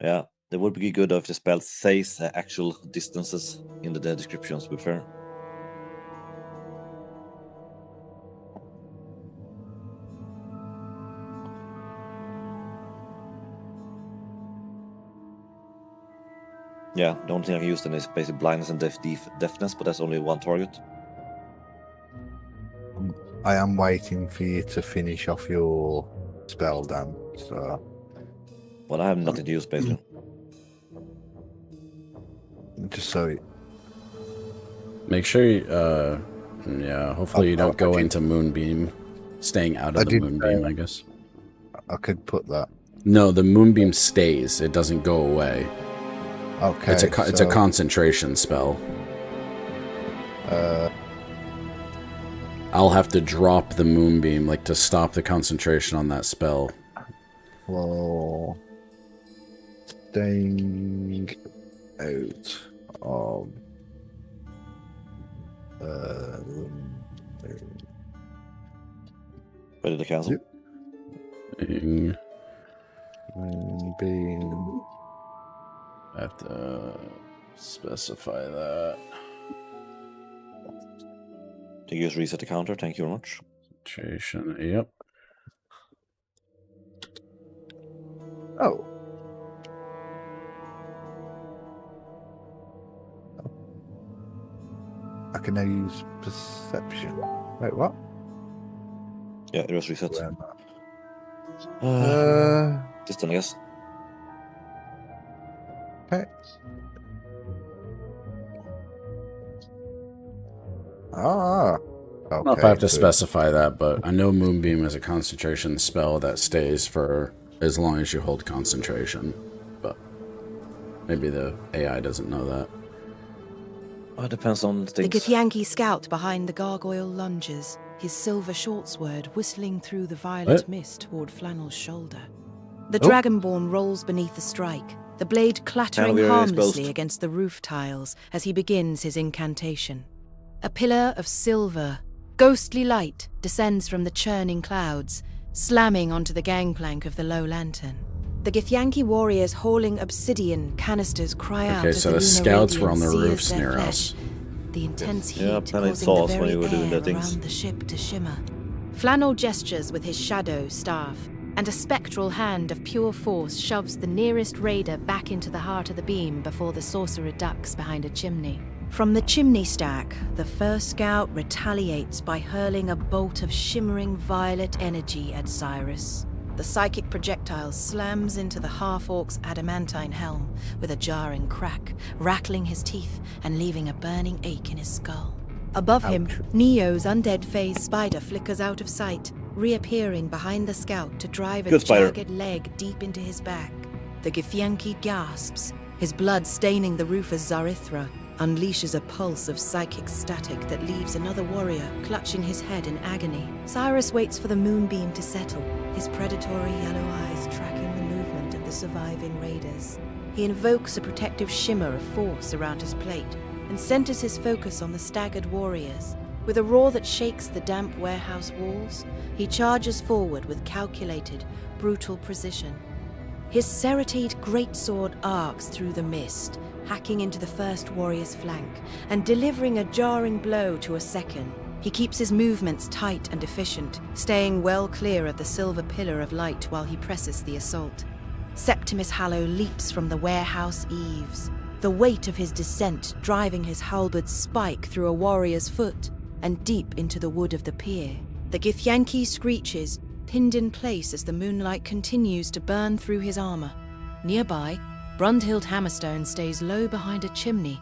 Speaker 10: Yeah, it would be good if the spell says actual distances in the descriptions, to be fair. Yeah, the only thing I can use then is basic blindness and deafness, but that's only one target.
Speaker 11: I am waiting for you to finish off your spell, Dan. So.
Speaker 10: Well, I have nothing to use, basically.
Speaker 11: Just so it...
Speaker 5: Make sure you, yeah, hopefully you don't go into Moonbeam. Staying out of the Moonbeam, I guess.
Speaker 11: I could put that.
Speaker 5: No, the Moonbeam stays. It doesn't go away.
Speaker 11: Okay.
Speaker 5: It's a concentration spell. I'll have to drop the Moonbeam, like, to stop the concentration on that spell.
Speaker 11: Well... Staying out of...
Speaker 10: Ready to cancel?
Speaker 11: Being...
Speaker 5: I have to specify that.
Speaker 10: To use reset the counter, thank you very much.
Speaker 5: Concentration, yep.
Speaker 11: Oh. I can now use perception. Wait, what?
Speaker 10: Yeah, it was reset. Just then, I guess.
Speaker 11: Okay. Ah. Okay,
Speaker 5: I don't know if I have to specify that, but I know Moonbeam is a concentration spell that stays for as long as you hold concentration. But maybe the AI doesn't know that.
Speaker 10: It depends on
Speaker 2: The
Speaker 10: things.
Speaker 2: Githyanki scout behind the gargoyle lunges, his silver shortsword whistling through the violet mist toward Flannel's shoulder. The Dragonborn rolls beneath the strike, the blade clattering harmlessly against the roof tiles as he begins his incantation. A pillar of silver, ghostly light descends from the churning clouds, slamming onto the gangplank of the low lantern. The Githyanki warriors hauling obsidian canisters cry out as
Speaker 5: so the scouts were on the roofs near us.
Speaker 2: The intense heat
Speaker 10: Yeah,
Speaker 2: causing the very air around the ship to shimmer. Flannel gestures with his shadow staff, and a spectral hand of pure force shoves the nearest raider back into the heart of the beam before the sorcerer ducks behind a chimney. From the chimney stack, the first scout retaliates by hurling a bolt of shimmering violet energy at Cyrus. The psychic projectile slams into the half-orc's adamantine helm with a jarring crack, rattling his teeth and leaving a burning ache in his skull. Above him,
Speaker 11: Ouch.
Speaker 2: Neo's undead phase spider flickers out of sight, reappearing behind the scout to drive a
Speaker 10: Good spider.
Speaker 2: jagged leg deep into his back. The Githyanki gasps, his blood staining the roof as Zarithra unleashes a pulse of psychic static that leaves another warrior clutching his head in agony. Cyrus waits for the moonbeam to settle, his predatory yellow eyes tracking the movement of the surviving raiders. He invokes a protective shimmer of force around his plate and centers his focus on the staggered warriors. With a roar that shakes the damp warehouse walls, he charges forward with calculated, brutal precision. His serrated greatsword arcs through the mist, hacking into the first warrior's flank and delivering a jarring blow to a second. He keeps his movements tight and efficient, staying well clear of the silver pillar of light while he presses the assault. Septimus Hallow leaps from the warehouse eaves, the weight of his descent driving his halberd spike through a warrior's foot and deep into the wood of the pier. The Githyanki screeches, pinned in place as the moonlight continues to burn through his armor. Nearby, Brundhild Hammerstone stays low behind a chimney,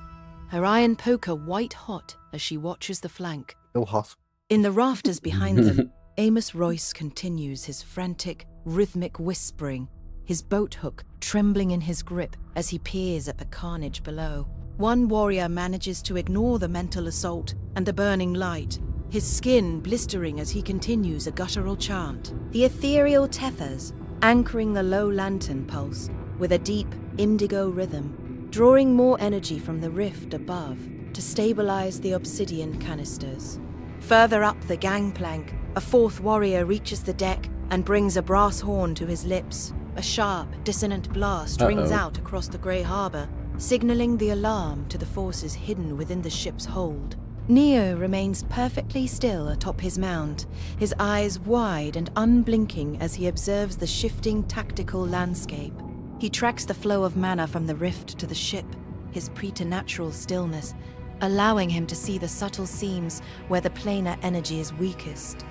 Speaker 2: her iron poker white hot as she watches the flank.
Speaker 11: Still hot.
Speaker 2: In the rafters behind them, Amos Royce continues his frantic, rhythmic whispering, his boat hook trembling in his grip as he peers at the carnage below. One warrior manages to ignore the mental assault and the burning light, his skin blistering as he continues a guttural chant. The ethereal tethers, anchoring the low lantern pulse with a deep indigo rhythm, drawing more energy from the rift above to stabilize the obsidian canisters. Further up the gangplank, a fourth warrior reaches the deck and brings a brass horn to his lips. A sharp, dissonant blast rings out across the grey harbour, signaling the alarm to the forces hidden within the ship's hold. Neo remains perfectly still atop his mount, his eyes wide and unblinking as he observes the shifting tactical landscape. He tracks the flow of mana from the rift to the ship, his preternatural stillness, allowing him to see the subtle seams where the planar energy is weakest.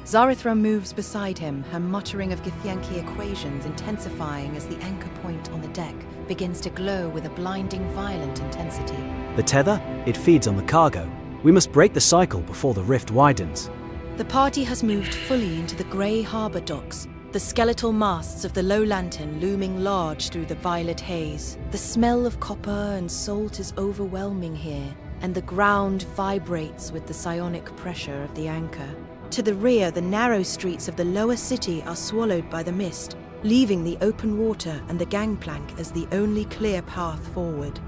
Speaker 2: Zarithra moves beside him, her muttering of Githyanki equations intensifying as the anchor point on the deck begins to glow with a blinding, violent intensity.
Speaker 4: The tether? It feeds on the cargo. We must break the cycle before the rift widens.
Speaker 2: The party has moved fully into the grey harbour docks, the skeletal masts of the low lantern looming large through the violet haze. The smell of copper and salt is overwhelming here, and the ground vibrates with the psionic pressure of the anchor. To the rear, the narrow streets of the lower city are swallowed by the mist, leaving the open water and the gangplank as the only clear path forward.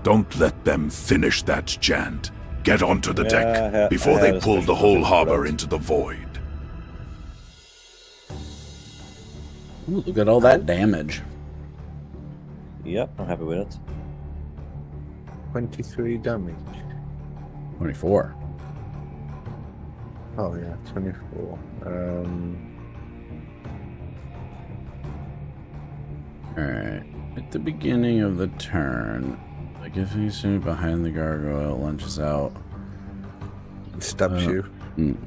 Speaker 6: Don't let them finish that chant. Get onto the deck before they pull the whole harbor into the void.
Speaker 5: Ooh, look at all that damage.
Speaker 10: Yep, I'm happy with it.
Speaker 11: 23 damage.
Speaker 5: 24.
Speaker 11: Oh yeah, 24.
Speaker 5: Alright. At the beginning of the turn, like if you see behind the gargoyle, lunges out.
Speaker 11: Stabs you.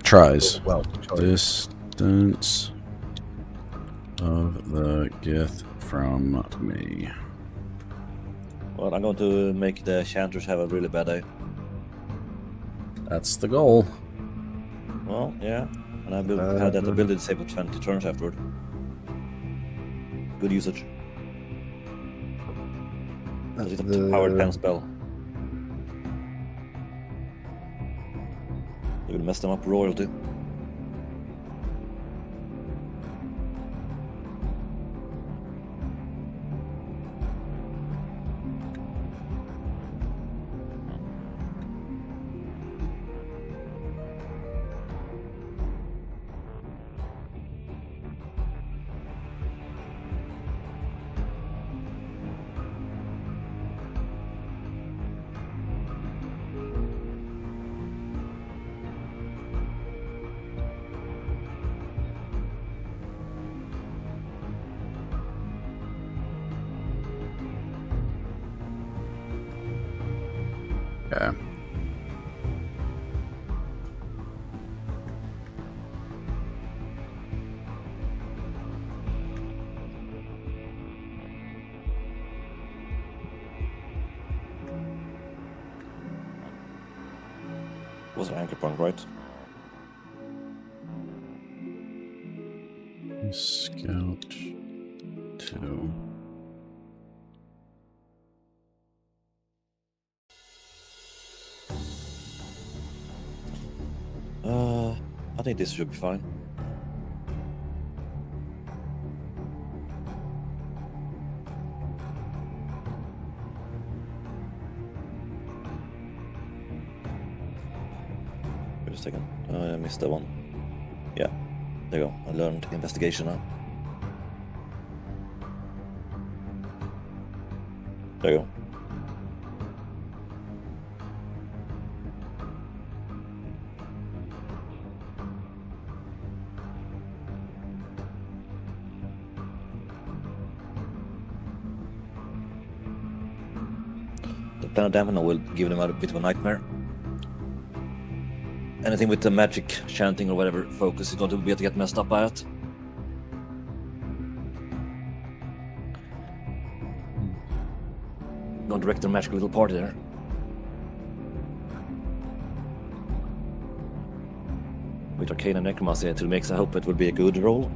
Speaker 5: Tries.
Speaker 11: Well,
Speaker 5: Distance of the Gith from me.
Speaker 10: Well, I'm going to make the Chanters have a really bad day.
Speaker 5: That's the goal.
Speaker 10: Well, yeah. And I had that ability to save for 20 turns afterward. Good usage. It's a powered pen spell. You will mess them up royalty.
Speaker 5: Okay.
Speaker 10: Was an anchor point, right?
Speaker 5: Scout 2.
Speaker 10: I think this should be fine. Wait a second. I missed that one. Yeah, there you go. I learned investigation now. There you go. The Planet Dampener will give them a bit of a nightmare. Anything with the magic chanting or whatever focus is going to be able to get messed up by it. Going to wreck their magical little party there. With Arcane and Necromancy until it makes, I hope it will be a good roll.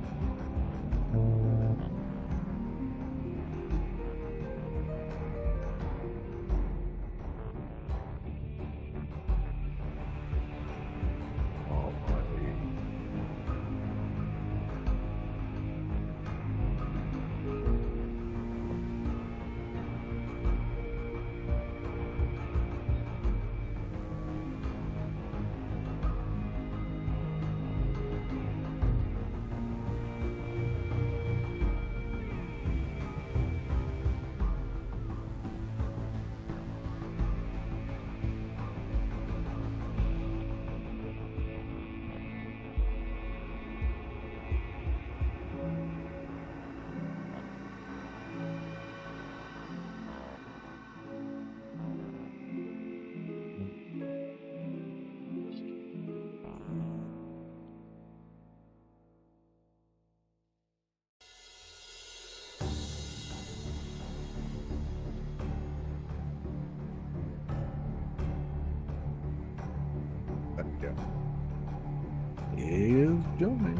Speaker 11: Here's Johnny.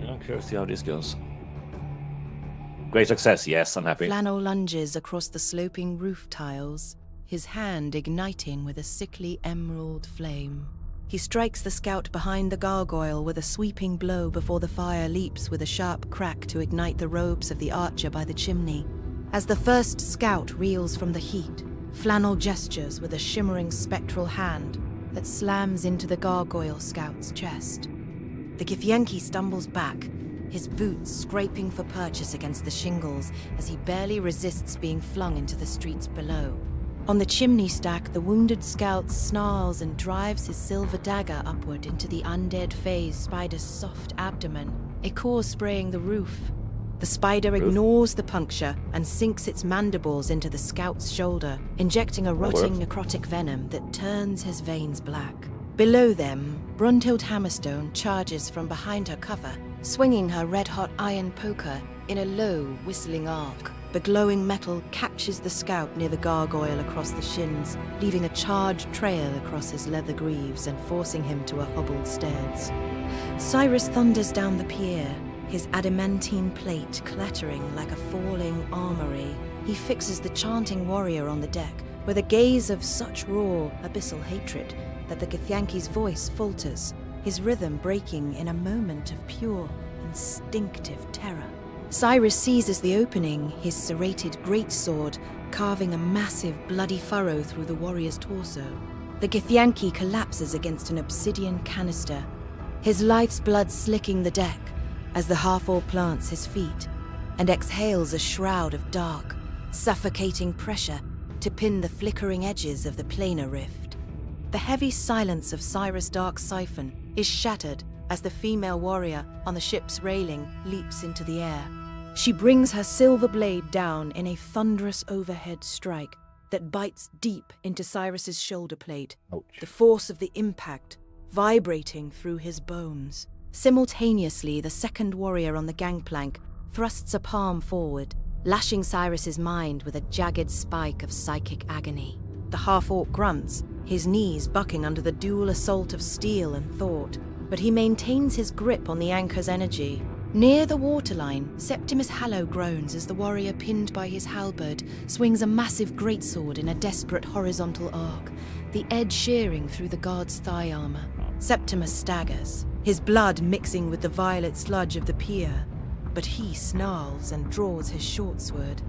Speaker 10: I'm curious to see how this goes. Great success, yes, I'm happy.
Speaker 2: Flannel lunges across the sloping roof tiles, his hand igniting with a sickly emerald flame. He strikes the scout behind the gargoyle with a sweeping blow before the fire leaps with a sharp crack to ignite the robes of the archer by the chimney. As the first scout reels from the heat, Flannel gestures with a shimmering spectral hand that slams into the gargoyle scout's chest. The Githyanki stumbles back, his boots scraping for purchase against the shingles as he barely resists being flung into the streets below. On the chimney stack, the wounded scout snarls and drives his silver dagger upward into the undead phase spider's soft abdomen, ichor spraying the roof. The spider ignores the puncture and sinks its mandibles into the scout's shoulder, injecting a rotting necrotic venom that turns his veins black. Below them, Brunhild Hammerstone charges from behind her cover, swinging her red-hot iron poker in a low, whistling arc. The glowing metal catches the scout near the gargoyle across the shins, leaving a charred trail across his leather greaves and forcing him to a hobbled stance. Cyrus thunders down the pier, his adamantine plate clattering like a falling armory. He fixes the chanting warrior on the deck with a gaze of such raw, abyssal hatred that the Githyanki's voice falters, his rhythm breaking in a moment of pure, instinctive terror. Cyrus seizes the opening, his serrated greatsword carving a massive bloody furrow through the warrior's torso. The Githyanki collapses against an obsidian canister, his life's blood slicking the deck as the half-orc plants his feet and exhales a shroud of dark, suffocating pressure to pin the flickering edges of the planar rift. The heavy silence of Cyrus' dark siphon is shattered as the female warrior on the ship's railing leaps into the air. She brings her silver blade down in a thunderous overhead strike that bites deep into Cyrus's shoulder plate, the force of the impact vibrating through his bones. Simultaneously, the second warrior on the gangplank thrusts a palm forward, lashing Cyrus's mind with a jagged spike of psychic agony. The half-orc grunts, his knees bucking under the dual assault of steel and thought, but he maintains his grip on the anchor's energy. Near the waterline, Septimus Hallow groans as the warrior pinned by his halberd swings a massive greatsword in a desperate horizontal arc, the edge shearing through the guard's thigh armor. Septimus staggers, his blood mixing with the violet sludge of the pier, but he snarls and draws his short sword.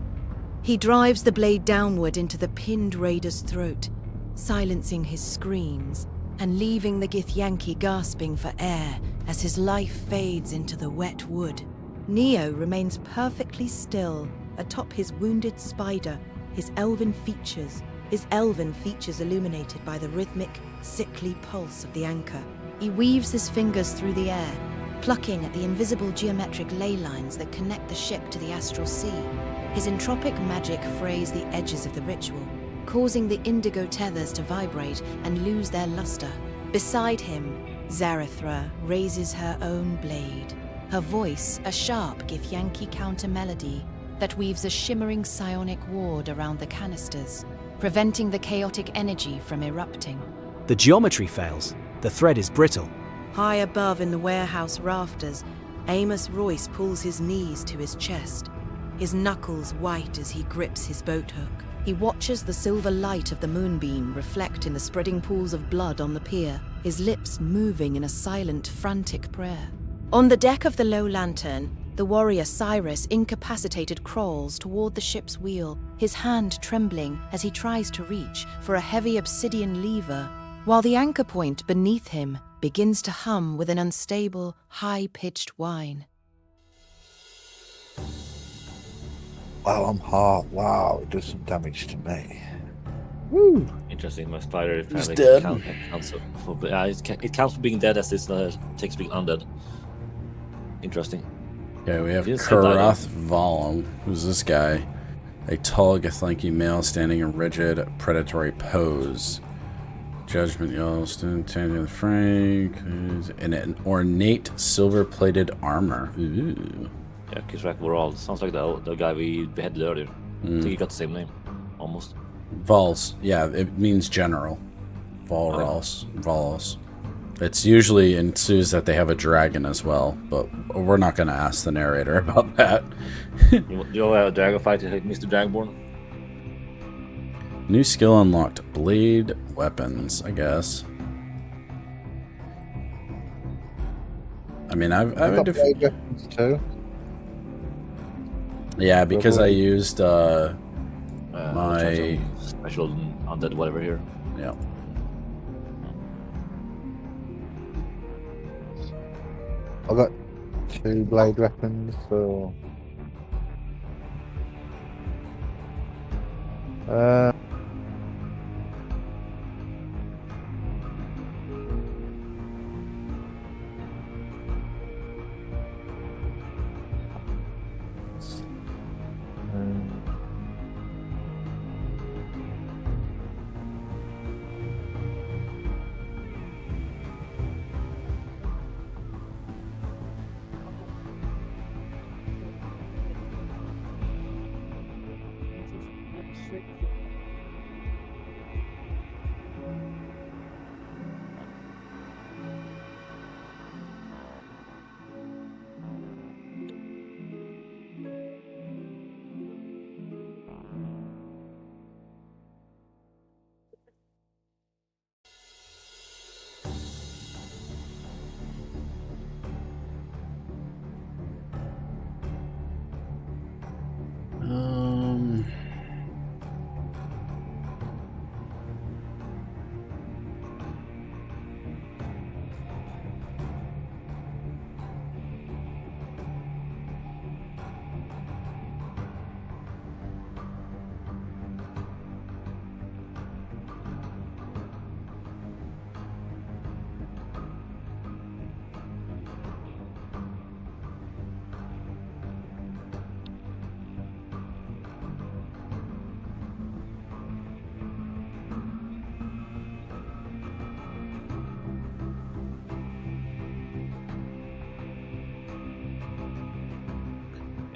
Speaker 2: He drives the blade downward into the pinned raider's throat, silencing his screams and leaving the Githyanki gasping for air as his life fades into the wet wood. Neo remains perfectly still atop his wounded spider, his elven features illuminated by the rhythmic, sickly pulse of the anchor. He weaves his fingers through the air, plucking at the invisible geometric ley lines that connect the ship to the astral sea. His entropic magic frays the edges of the ritual, causing the indigo tethers to vibrate and lose their luster. Beside him, Zarathra raises her own blade, her voice a sharp Githyanki counter-melody that weaves a shimmering psionic ward around the canisters, preventing the chaotic energy from erupting.
Speaker 4: The geometry fails. The thread is brittle.
Speaker 2: High above in the warehouse rafters, Amos Royce pulls his knees to his chest, his knuckles white as he grips his boat hook. He watches the silver light of the moonbeam reflect in the spreading pools of blood on the pier, his lips moving in a silent, frantic prayer. On the deck of the low lantern, the warrior Cyrus, incapacitated, crawls toward the ship's wheel, his hand trembling as he tries to reach for a heavy obsidian lever, while the anchor point beneath him begins to hum with an unstable, high-pitched whine.
Speaker 11: Wow, I'm hot. Wow, it does some damage to me. Woo!
Speaker 10: Interesting. My spider
Speaker 5: He's
Speaker 10: apparently
Speaker 5: dead.
Speaker 10: it counts for being dead as this takes being undead. Interesting.
Speaker 5: Okay, we have
Speaker 10: Didn't say that,
Speaker 5: Karath Valum. Who's this guy? A tall Githyanki male standing in rigid, predatory pose. Judgment Yellowstone, Tanya Frank, in an ornate silver-plated armor. Ooh.
Speaker 10: Yeah, Kishrak Voral. Sounds like the guy we beheaded earlier. I think he got the same name, almost.
Speaker 5: Vals. Yeah, it means general. Valros. Valos. It's usually ensues that they have a dragon as well, but we're not going to ask the narrator about that.
Speaker 10: You have a dragon fight to hit Mr. Dragonborn?
Speaker 5: New skill unlocked. Blade weapons, I guess. I mean, I've
Speaker 11: got blade weapons too.
Speaker 5: Yeah, because I used my
Speaker 10: special undead whatever here.
Speaker 5: Yeah.
Speaker 11: I got 2 blade weapons, so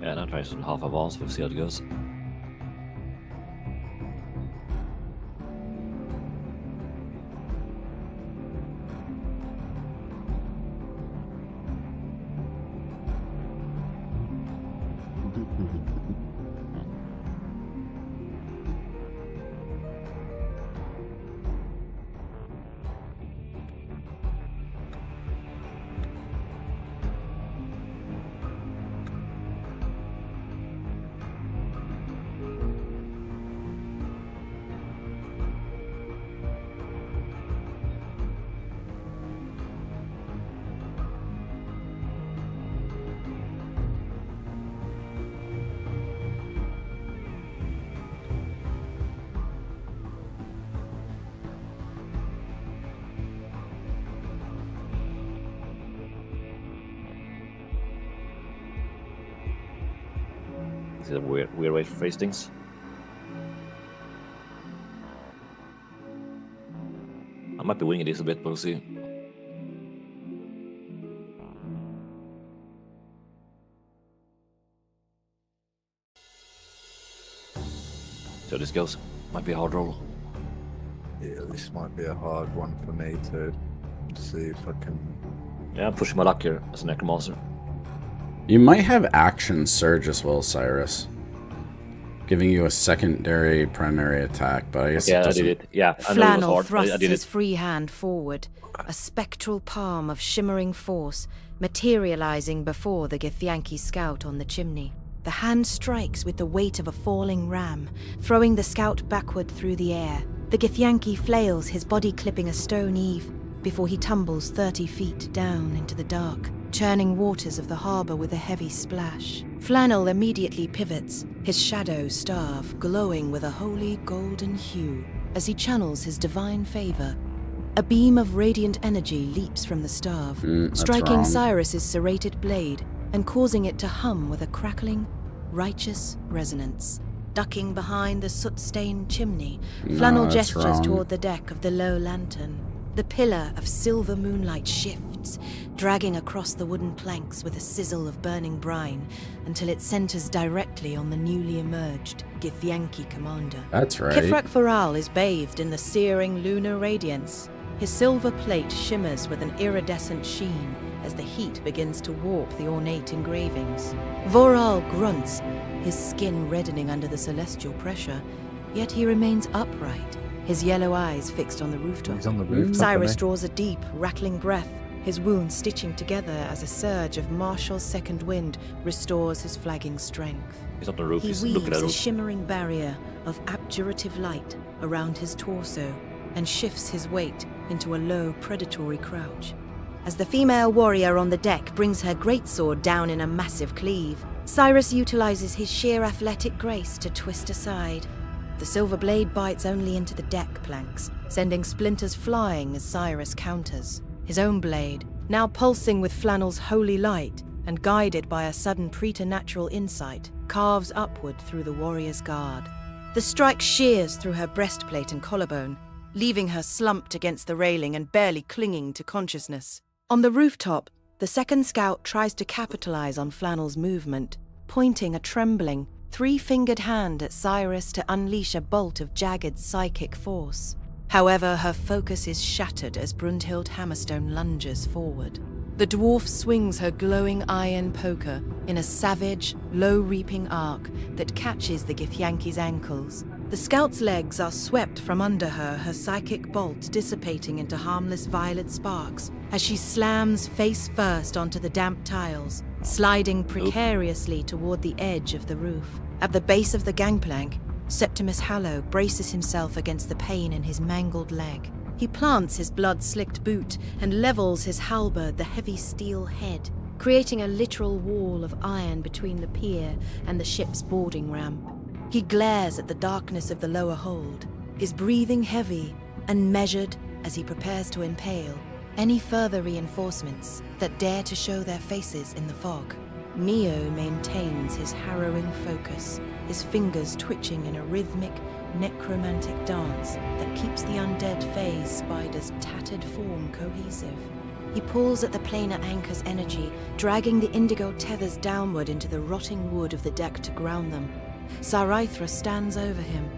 Speaker 10: Yeah, now try some half advance, we'll see how it goes. This is a weird way to phrase things. I might be winning this a bit, but we'll see. So this goes. Might be a hard roll.
Speaker 11: Yeah, this might be a hard one for me to see if I can...
Speaker 10: Yeah, I'm pushing my luck here as a necromancer.
Speaker 5: You might have action surge as well, Cyrus. Giving you a secondary primary attack, but I guess
Speaker 10: yeah,
Speaker 5: it doesn't...
Speaker 10: I did it. Yeah, I know it was
Speaker 2: Flannel
Speaker 10: hard.
Speaker 2: thrusts
Speaker 10: I did
Speaker 2: his
Speaker 10: it.
Speaker 2: free hand forward, a spectral palm of shimmering force materializing before the Githyanki scout on the chimney. The hand strikes with the weight of a falling ram, throwing the scout backward through the air. The Githyanki flails, his body clipping a stone eave, before he tumbles 30 feet down into the dark, churning waters of the harbour with a heavy splash. Flannel immediately pivots, his shadow staff glowing with a holy golden hue as he channels his divine favour. A beam of radiant energy leaps from the staff, striking
Speaker 5: wrong.
Speaker 2: Cyrus's serrated blade and causing it to hum with a crackling, righteous resonance. Ducking behind the soot-stained chimney, Flannel
Speaker 5: that's
Speaker 2: gestures
Speaker 5: wrong.
Speaker 2: toward the deck of the low lantern. The pillar of silver moonlight shifts, dragging across the wooden planks with a sizzle of burning brine until it centers directly on the newly emerged Githyanki commander.
Speaker 5: That's right.
Speaker 2: Kithrak Faral is bathed in the searing lunar radiance. His silver plate shimmers with an iridescent sheen as the heat begins to warp the ornate engravings. Voral grunts, his skin reddening under the celestial pressure, yet he remains upright, his yellow eyes fixed on the rooftop.
Speaker 11: He's on the rooftop,
Speaker 2: Cyrus
Speaker 11: isn't he?
Speaker 2: draws a deep, rattling breath, his wounds stitching together as a surge of martial second wind restores his flagging strength.
Speaker 10: He's on the roof.
Speaker 2: He
Speaker 10: He's looking at
Speaker 2: weaves
Speaker 10: the
Speaker 2: a
Speaker 10: roof.
Speaker 2: shimmering barrier of abjurative light around his torso and shifts his weight into a low, predatory crouch. As the female warrior on the deck brings her greatsword down in a massive cleave, Cyrus utilizes his sheer athletic grace to twist aside. The silver blade bites only into the deck planks, sending splinters flying as Cyrus counters. His own blade, now pulsing with Flannel's holy light and guided by a sudden preternatural insight, carves upward through the warrior's guard. The strike shears through her breastplate and collarbone, leaving her slumped against the railing and barely clinging to consciousness. On the rooftop, the second scout tries to capitalize on Flannel's movement, pointing a trembling, three-fingered hand at Cyrus to unleash a bolt of jagged psychic force. However, her focus is shattered as Brunhild Hammerstone lunges forward. The dwarf swings her glowing iron poker in a savage, low-reaping arc that catches the Githyanki's ankles. The scout's legs are swept from under her psychic bolt dissipating into harmless violet sparks as she slams face first onto the damp tiles, sliding precariously toward the edge of the roof. At the base of the gangplank, Septimus Hallow braces himself against the pain in his mangled leg. He plants his blood-slicked boot and levels his halberd the heavy steel head, creating a literal wall of iron between the pier and the ship's boarding ramp. He glares at the darkness of the lower hold, his breathing heavy and measured as he prepares to impale any further reinforcements that dare to show their faces in the fog. Neo maintains his harrowing focus, his fingers twitching in a rhythmic, necromantic dance that keeps the undead phase spider's tattered form cohesive. He pulls at the planar anchor's energy, dragging the indigo tethers downward into the rotting wood of the deck to ground them. Sarithra stands over him,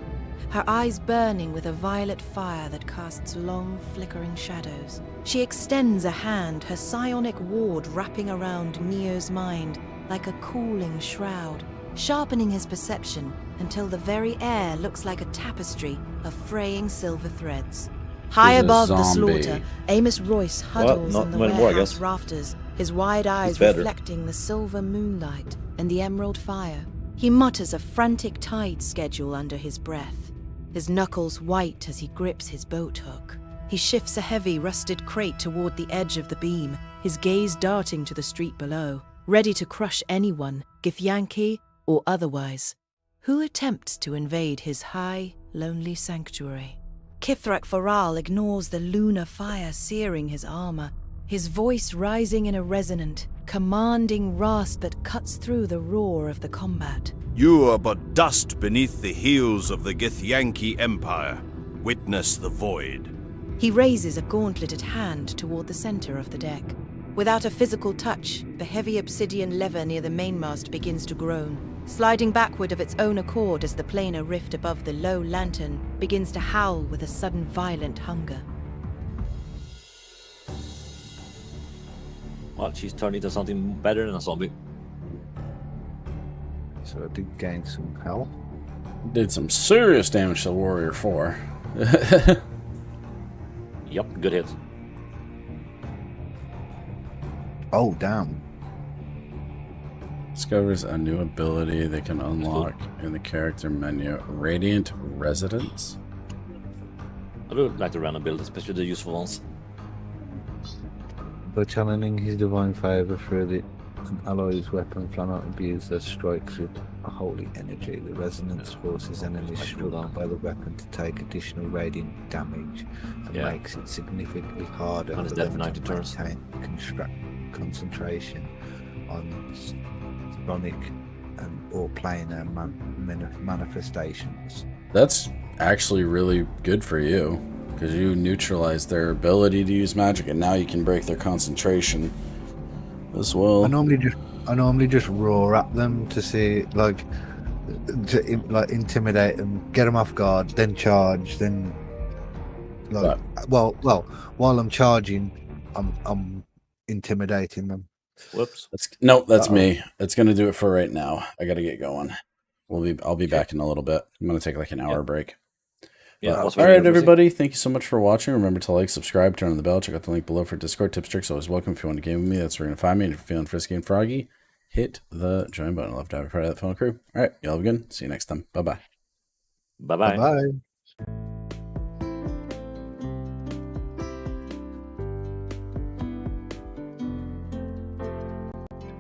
Speaker 2: her eyes burning with a violet fire that casts long, flickering shadows. She extends a hand, her psionic ward wrapping around Neo's mind like a cooling shroud, sharpening his perception until the very air looks like a tapestry of fraying silver threads. High
Speaker 5: He's a
Speaker 2: above the
Speaker 5: zombie.
Speaker 2: slaughter, Amos Royce huddles
Speaker 10: not
Speaker 2: in the
Speaker 10: anymore, I
Speaker 2: warehouse
Speaker 10: guess.
Speaker 2: rafters, his wide eyes
Speaker 10: better.
Speaker 2: reflecting the silver moonlight and the emerald fire. He mutters a frantic tide schedule under his breath, his knuckles white as he grips his boat hook. He shifts a heavy, rusted crate toward the edge of the beam, his gaze darting to the street below, ready to crush anyone, Githyanki or otherwise, who attempts to invade his high, lonely sanctuary. Kithrak Faral ignores the lunar fire searing his armor, his voice rising in a resonant, commanding rasp that cuts through the roar of the combat.
Speaker 15: You are but dust beneath the heels of the Githyanki Empire. Witness the void.
Speaker 2: He raises a gauntleted hand toward the center of the deck. Without a physical touch, the heavy obsidian lever near the mainmast begins to groan, sliding backward of its own accord as the planar rift above the low lantern begins to howl with a sudden violent hunger.
Speaker 10: Well, she's turned into something better than a zombie.
Speaker 11: So I did gain some health.
Speaker 5: Did some serious damage to Warrior 4.
Speaker 10: Yep, good hit.
Speaker 11: Oh, damn.
Speaker 5: Discovers a new ability they can unlock in the character menu. Radiant Residence.
Speaker 10: I do like to run a build, especially the useful ones.
Speaker 11: By channeling his divine favor through the alloy's weapon, Flanot imbues their strikes with a holy energy. The resonance forces enemies struck by the weapon to take additional radiant damage and makes it significantly harder for them to maintain concentration on sonic and or planar manifestations.
Speaker 5: That's actually really good for you, because you neutralize their ability to use magic, and now you can break their concentration as well.
Speaker 11: I normally just roar at them to see, like, intimidate them, get them off guard, then charge, then like, well, while I'm charging, I'm intimidating them.
Speaker 10: Whoops.
Speaker 5: That's me. It's gonna do it for right now. I gotta get going. I'll be back in a little bit. I'm gonna take like an hour break. All right, everybody. Thank you so much for watching. Remember to like, subscribe, turn on the bell. Check out the link below for Discord tips, tricks. Always welcome. If you want to game with me, that's where you're gonna find me. And if you're feeling frisky and froggy, hit the join button. I'd love to have a part of that phone crew. All right, y'all have a good one. See you next time. Bye bye.
Speaker 10: Bye bye.
Speaker 11: Bye.